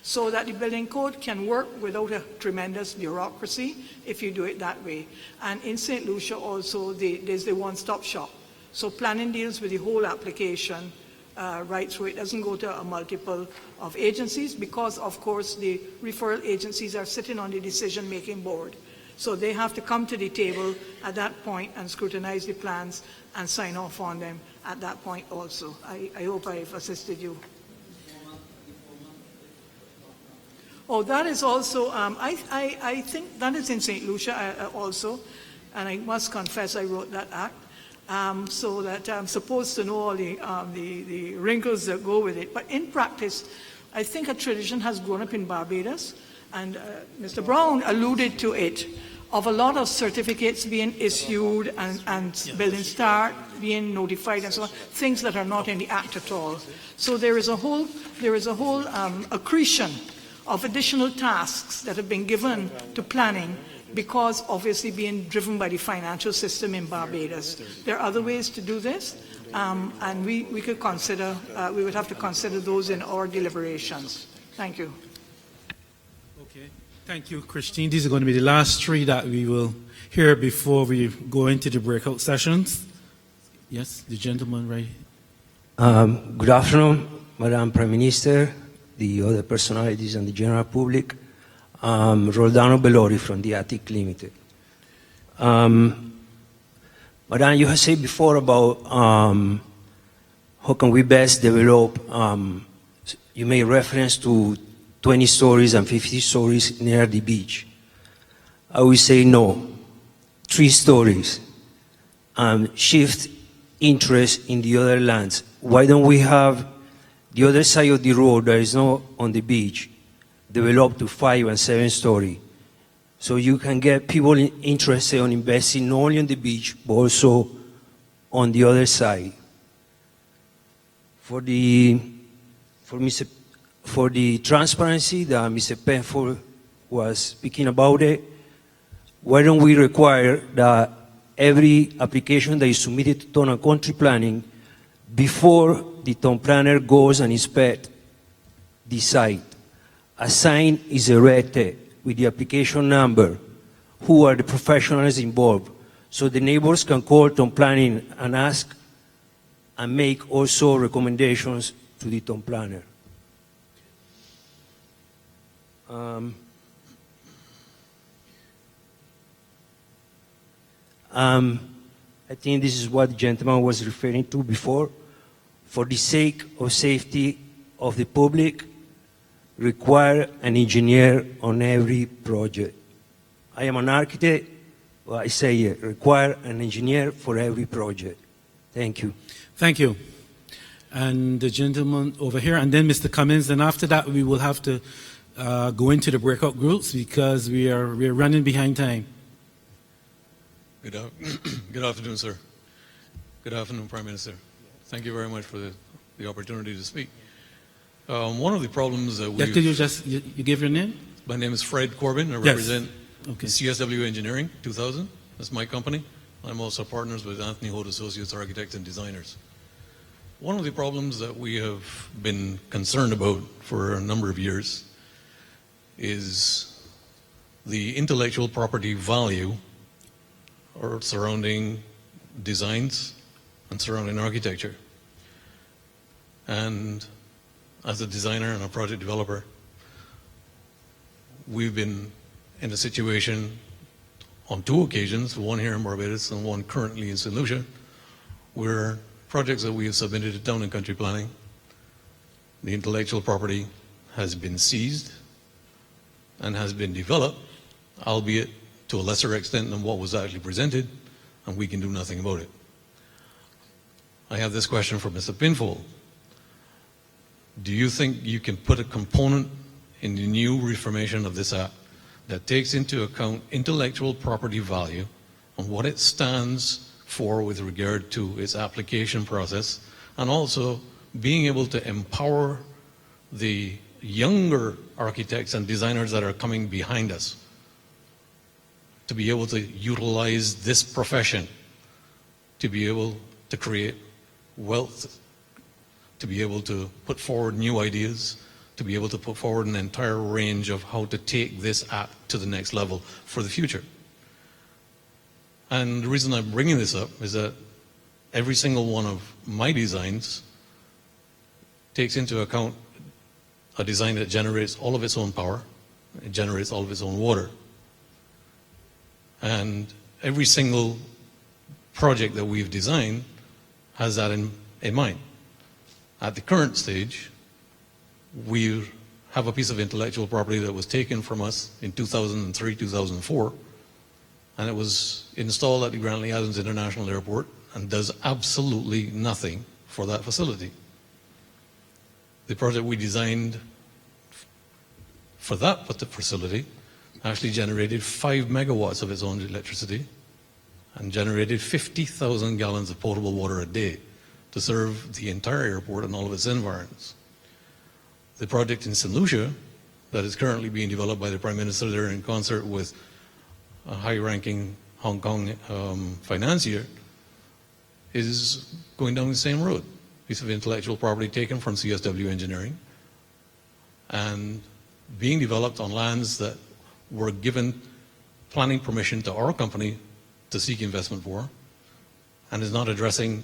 so that the building code can work without a tremendous bureaucracy if you do it that way. And in St. Lucia also, there's the one-stop shop. So planning deals with the whole application right through. It doesn't go to a multiple of agencies because, of course, the referral agencies are sitting on the decision-making board. So they have to come to the table at that point and scrutinize the plans and sign off on them at that point also. I hope I've assisted you. Oh, that is also, I think that is in St. Lucia also, and I must confess I wrote that act, so that I'm supposed to know all the wrinkles that go with it. But in practice, I think a tradition has grown up in Barbados, and Mr. Brown alluded to it, of a lot of certificates being issued and building start being notified and so on, things that are not in the Act at all. So there is a whole accretion of additional tasks that have been given to planning because obviously being driven by the financial system in Barbados. There are other ways to do this, and we could consider, we would have to consider those in our deliberations. Thank you. Okay. Thank you, Christine. These are going to be the last three that we will hear before we go into the breakout sessions. Yes, the gentleman right. Good afternoon, Madam Prime Minister, the other personalities and the general public. Roldano Bellori from the Attic Limited. Madam, you have said before about how can we best develop, you made reference to 20 stories and 50 stories near the beach. I would say no, 3 stories. Shift interest in the other lands. Why don't we have the other side of the road that is not on the beach developed to 5 and 7 story? So you can get people interested in investing not only on the beach, but also on the other side. For the transparency that Mr. Penfold was speaking about it, why don't we require that every application that is submitted to town and country planning, before the town planner goes and inspects the site, a sign is erected with the application number, who are the professionals involved, so the neighbors can call town planning and ask and make also recommendations to the town planner. I think this is what the gentleman was referring to before. For the sake of safety of the public, require an engineer on every project. I am an architect, well, I say it, require an engineer for every project. Thank you. Thank you. And the gentleman over here, and then Mr. Cummins, and after that we will have to go into the breakout groups because we're running behind time. Good afternoon, sir. Good afternoon, Prime Minister. Thank you very much for the opportunity to speak. One of the problems that we... Could you just, you give your name? My name is Fred Corbin. I represent CSW Engineering 2000. That's my company. I'm also partners with Anthony Holt Associates Architects and Designers. One of the problems that we have been concerned about for a number of years is the intellectual property value or surrounding designs and surrounding architecture. And as a designer and a project developer, we've been in a situation on 2 occasions, one here in Barbados and one currently in St. Lucia, where projects that we have submitted to town and country planning, the intellectual property has been seized and has been developed, albeit to a lesser extent than what was actually presented, and we can do nothing about it. I have this question for Mr. Penfold. Do you think you can put a component in the new reformation of this Act that takes into account intellectual property value and what it stands for with regard to its application process, and also being able to empower the younger architects and designers that are coming behind us to be able to utilize this profession, to be able to create wealth, to be able to put forward new ideas, to be able to put forward an entire range of how to take this act to the next level for the future. And the reason I'm bringing this up is that every single one of my designs takes into account a design that generates all of its own power, it generates all of its own water. And every single project that we've designed has that in mind. At the current stage, we have a piece of intellectual property that was taken from us in 2003, 2004, and it was installed at the Grantley Adams International Airport and does absolutely nothing for that facility. The project we designed for that facility actually generated 5 megawatts of its own electricity and generated 50,000 gallons of potable water a day to serve the entire airport and all of its environs. The project in St. Lucia that is currently being developed by the Prime Minister there in concert with a high-ranking Hong Kong financier is going down the same road. Piece of intellectual property taken from CSW Engineering and being developed on lands that were given planning permission to our company to seek investment for, and is not addressing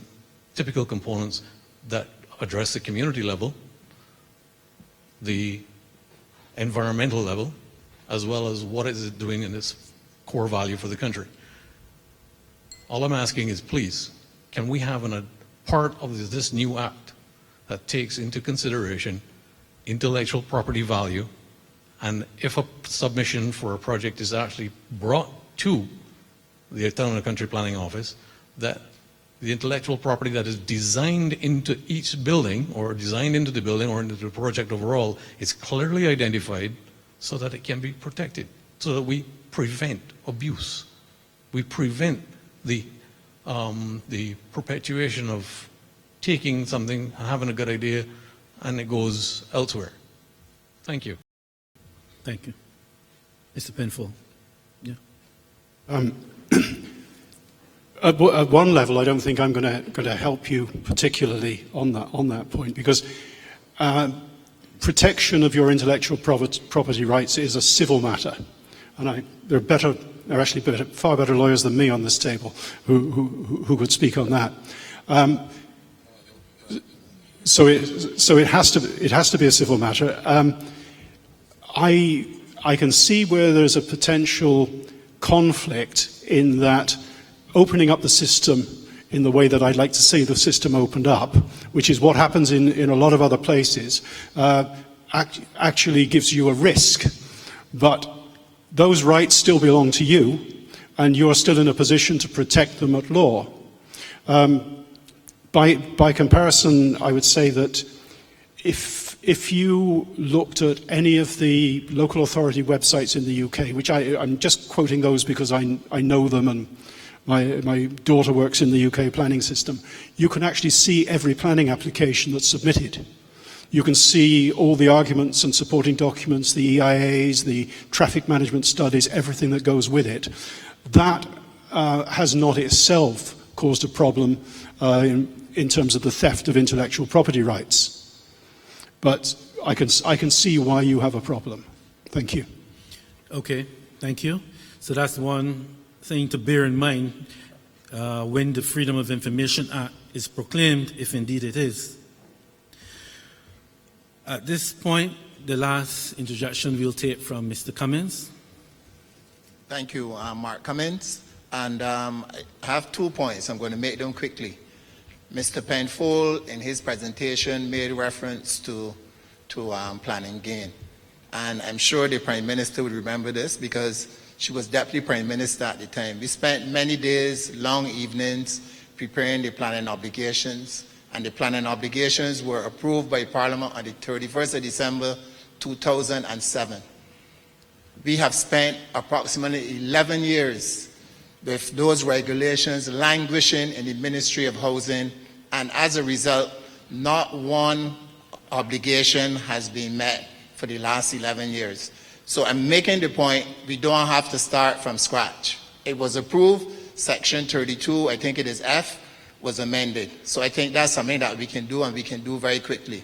typical components that address the community level, the environmental level, as well as what is it doing in its core value for the country. All I'm asking is, please, can we have a part of this new act that takes into consideration intellectual property value, and if a submission for a project is actually brought to the Town and Country Planning Office, that the intellectual property that is designed into each building, or designed into the building or into the project overall, is clearly identified so that it can be protected, so that we prevent abuse. We prevent the perpetuation of taking something, having a good idea, and it goes elsewhere. Thank you. Thank you. Mr. Penfold. Yeah. At one level, I don't think I'm going to help you particularly on that point, because protection of your intellectual property rights is a civil matter, and there are actually far better lawyers than me on this table who could speak on that. So it has to be a civil matter. I can see where there's a potential conflict in that opening up the system in the way that I'd like to see the system opened up, which is what happens in a lot of other places, actually gives you a risk. But those rights still belong to you, and you're still in a position to protect them at law. By comparison, I would say that if you looked at any of the local authority websites in the UK, which I'm just quoting those because I know them and my daughter works in the UK planning system, you can actually see every planning application that's submitted. You can see all the arguments and supporting documents, the EIAs, the traffic management studies, everything that goes with it. That has not itself caused a problem in terms of the theft of intellectual property rights. But I can see why you have a problem. Thank you. Okay, thank you. So that's one thing to bear in mind when the Freedom of Information Act is proclaimed, if indeed it is. At this point, the last interjection we'll take from Mr. Cummins. Thank you, Mark Cummins. And I have 2 points. I'm going to make them quickly. Mr. Penfold, in his presentation, made reference to planning gain. And I'm sure the Prime Minister would remember this because she was Deputy Prime Minister at the time. We spent many days, long evenings, preparing the planning obligations. And the planning obligations were approved by Parliament on the 31st of December 2007. We have spent approximately 11 years with those regulations languishing in the Ministry of Housing, and as a result, not one obligation has been met for the last 11 years. So I'm making the point, we don't have to start from scratch. It was approved, Section 32, I think it is F, was amended. So I think that's something that we can do, and we can do very quickly.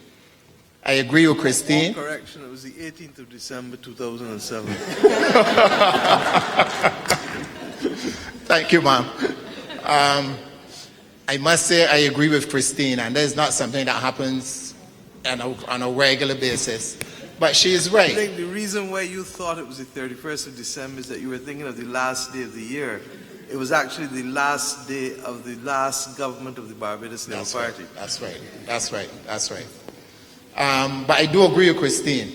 I agree with Christine. Correction, it was the 18th of December 2007. Thank you, ma'am. I must say I agree with Christine, and that is not something that happens on a regular basis. But she is right. I think the reason why you thought it was the 31st of December is that you were thinking of the last day of the year. It was actually the last day of the last government of the Barbados Labour Party. That's right. That's right. That's right. But I do agree with Christine.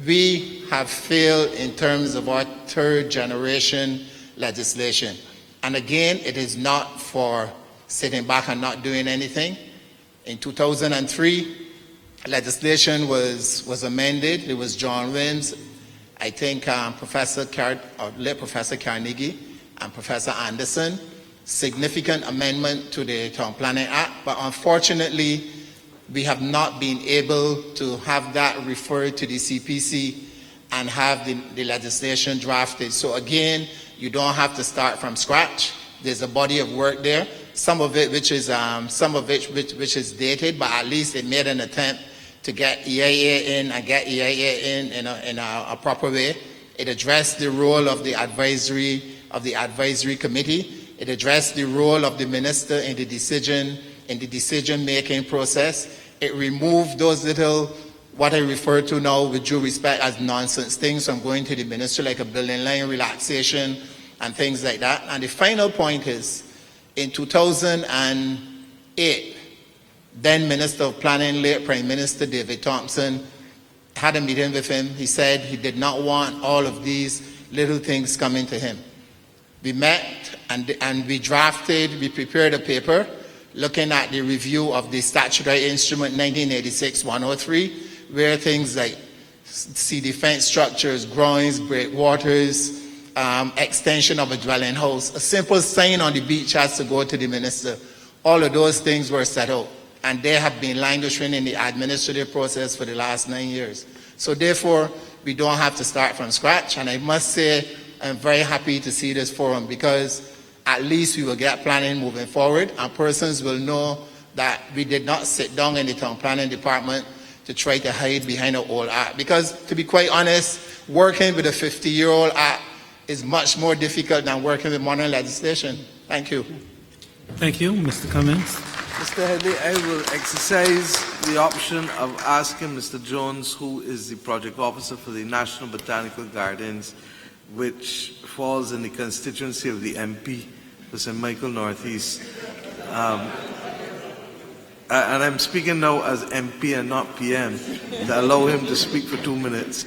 We have failed in terms of our third generation legislation. And again, it is not for sitting back and not doing anything. In 2003, legislation was amended. It was John Wims, I think Professor Carnegie and Professor Anderson. Significant amendment to the Town Planning Act, but unfortunately, we have not been able to have that referred to the CPC and have the legislation drafted. So again, you don't have to start from scratch. There's a body of work there. Some of it which is dated, but at least it made an attempt to get EIA in and get EIA in a proper way. It addressed the role of the advisory committee. It addressed the role of the minister in the decision in the decision-making process. It removed those little, what I refer to now with due respect as nonsense things from going to the minister, like a building line relaxation and things like that. And the final point is, in 2008, then Minister of Planning, late Prime Minister David Thompson, had a meeting with him. He said he did not want all of these little things coming to him. We met and we prepared a paper looking at the review of the statutory instrument 1986-103, where things like sea defense structures, groins, breakwaters, extension of a dwelling house, a simple sign on the beach has to go to the minister. All of those things were set out, and they have been languishing in the administrative process for the last 9 years. So therefore, we don't have to start from scratch, and I must say I'm very happy to see this forum, because at least we will get planning moving forward, and persons will know that we did not sit down in the town planning department to try to hide behind an old act. Because to be quite honest, working with a 50-year-old act is much more difficult than working with modern legislation. Thank you. Thank you. Mr. Cummins. Mr. Headley, I will exercise the option of asking Mr. Jones, who is the project officer for the National Botanical Gardens, which falls in the constituency of the MP for St. Michael Northeast. And I'm speaking now as MP and not PM, to allow him to speak for 2 minutes.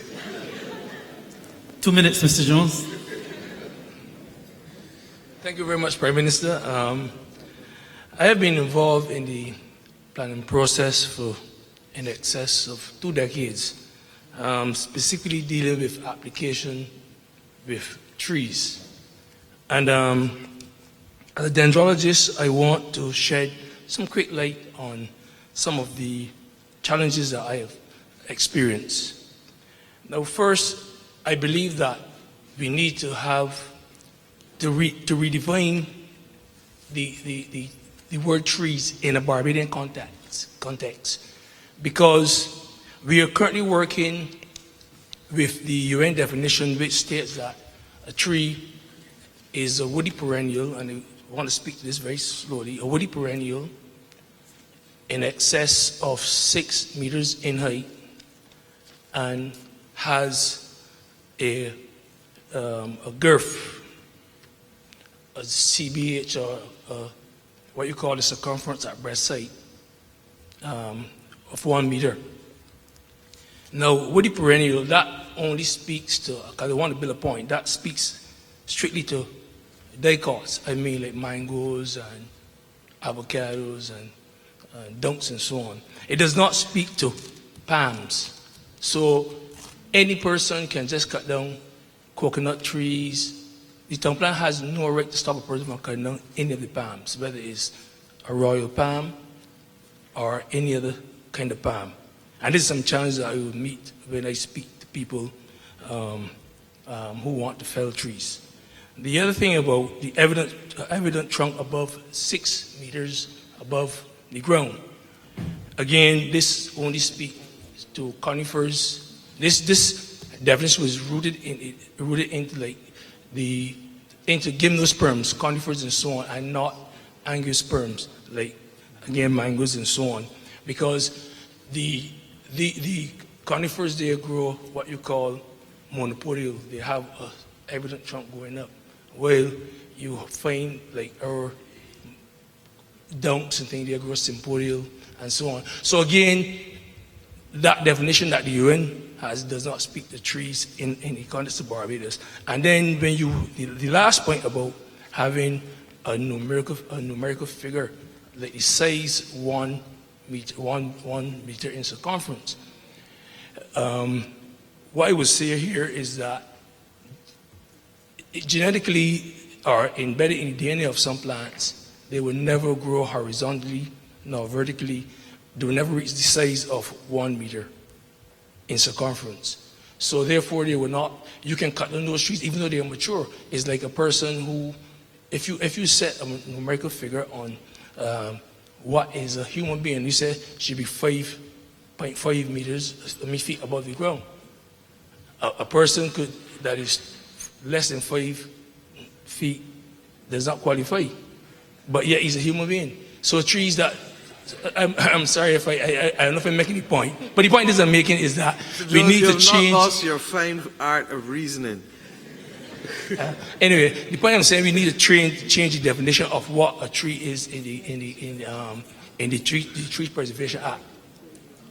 2 minutes, Mr. Jones. Thank you very much, Prime Minister. I have been involved in the planning process for in excess of 2 decades, specifically dealing with application with trees. And as a dendrologist, I want to shed some quick light on some of the challenges that I have experienced. Now, first, I believe that we need to have to redefine the word trees in a Barbadian context, because we are currently working with the UN definition, which states that a tree is a woody perennial, and I want to speak to this very slowly, a woody perennial in excess of 6 meters in height and has a girth, a CBH, or what you call the circumference at breast height, of 1 meter. Now, woody perennial, that only speaks to, because I want to build a point, that speaks strictly to dicots. I mean, like mangoes and avocados and dunks and so on. It does not speak to palms. So any person can just cut down coconut trees. The town plan has no right to stop a person from cutting down any of the palms, whether it's a royal palm or any other kind of palm. And this is some challenges that I will meet when I speak to people who want to fell trees. The other thing about the evident trunk above 6 meters above the ground. Again, this only speaks to conifers. This definition was rooted into like into gymnosperms, conifers and so on, and not angiosperms, like again mangoes and so on, because the conifers, they grow what you call monopodial. They have a evident trunk going up. Well, you find like our dunks and things, they grow sympodial and so on. So again, that definition that the UN has does not speak to trees in the context of Barbados. And then when the last point about having a numerical figure, like the size 1 meter in circumference. What I would say here is that genetically or embedded in the DNA of some plants, they will never grow horizontally nor vertically. They will never reach the size of 1 meter in circumference. So therefore, they will not. You can cut down those trees even though they are mature. It's like a person who, if you set a numerical figure on what is a human being, you say should be 5.5 feet above the ground. A person that is less than 5 feet does not qualify, but yet he's a human being. So trees that I'm sorry if I don't know if I'm making the point, but the point is I'm making is that we need to change. You have not lost your fine art of reasoning. Anyway, the point I'm saying, we need to change the definition of what a tree is in the Tree Preservation Act.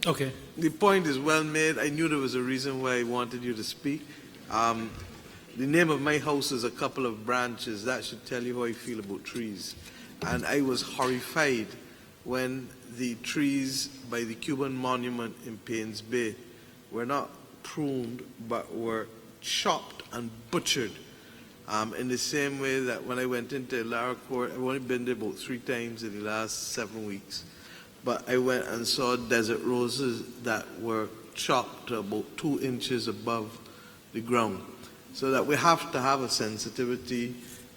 Okay. The point is well made. I knew there was a reason why I wanted you to speak. The name of my house is a couple of branches. That should tell you how I feel about trees. And I was horrified when the trees by the Cuban monument in Paynes Bay were not pruned but were chopped and butchered. In the same way that when I went into Lara Court, I've only been there about 3 times in the last 7 weeks, but I went and saw desert roses that were chopped to about 2 inches above the ground. So that we have to have a sensitivity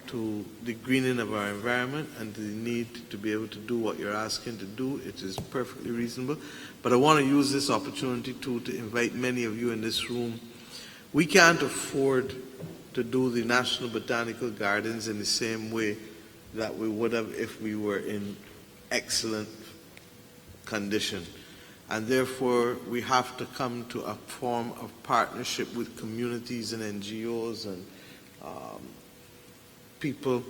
to the greening of our environment and to the need to be able to do what you're asking to do. It is perfectly reasonable. But I want to use this opportunity to invite many of you in this room. We can't afford to do the National Botanical Gardens in the same way that we would have if we were in excellent condition. And therefore, we have to come to a form of partnership with communities and NGOs and people.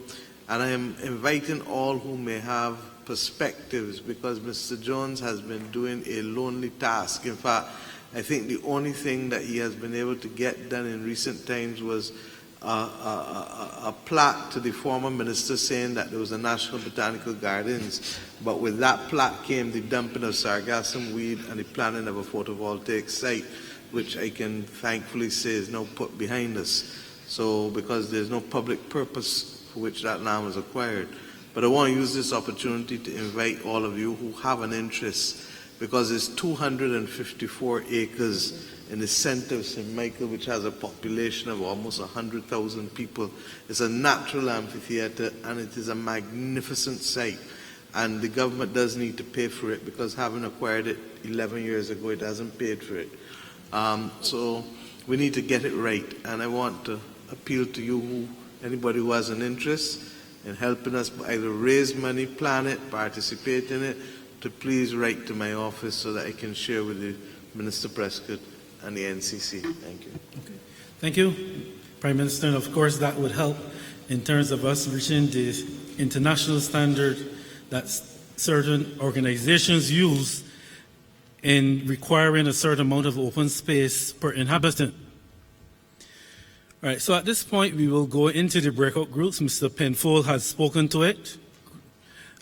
And I am inviting all who may have perspectives, because Mr. Jones has been doing a lonely task. In fact, I think the only thing that he has been able to get done in recent times was a plaque to the former minister saying that there was a National Botanical Gardens, but with that plaque came the dumping of sargassum weed and the planning of a photovoltaic site, which I can thankfully say is now put behind us. So, because there's no public purpose for which that land was acquired. But I want to use this opportunity to invite all of you who have an interest, because it's 254 acres in the center of St. Michael, which has a population of almost 100,000 people. It's a natural amphitheater, and it is a magnificent site. And the government does need to pay for it, because having acquired it 11 years ago, it hasn't paid for it. So we need to get it right. And I want to appeal to you, anybody who has an interest in helping us either raise money, plan it, participate in it, to please write to my office so that I can share with the Minister Prescott and the NCC. Thank you. Okay. Thank you, Prime Minister. And of course, that would help in terms of us reaching the international standard that certain organizations use in requiring a certain amount of open space per inhabitant. All right, so at this point, we will go into the breakout groups. Mr. Penfold has spoken to it,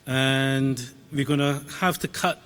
and we're going to have to cut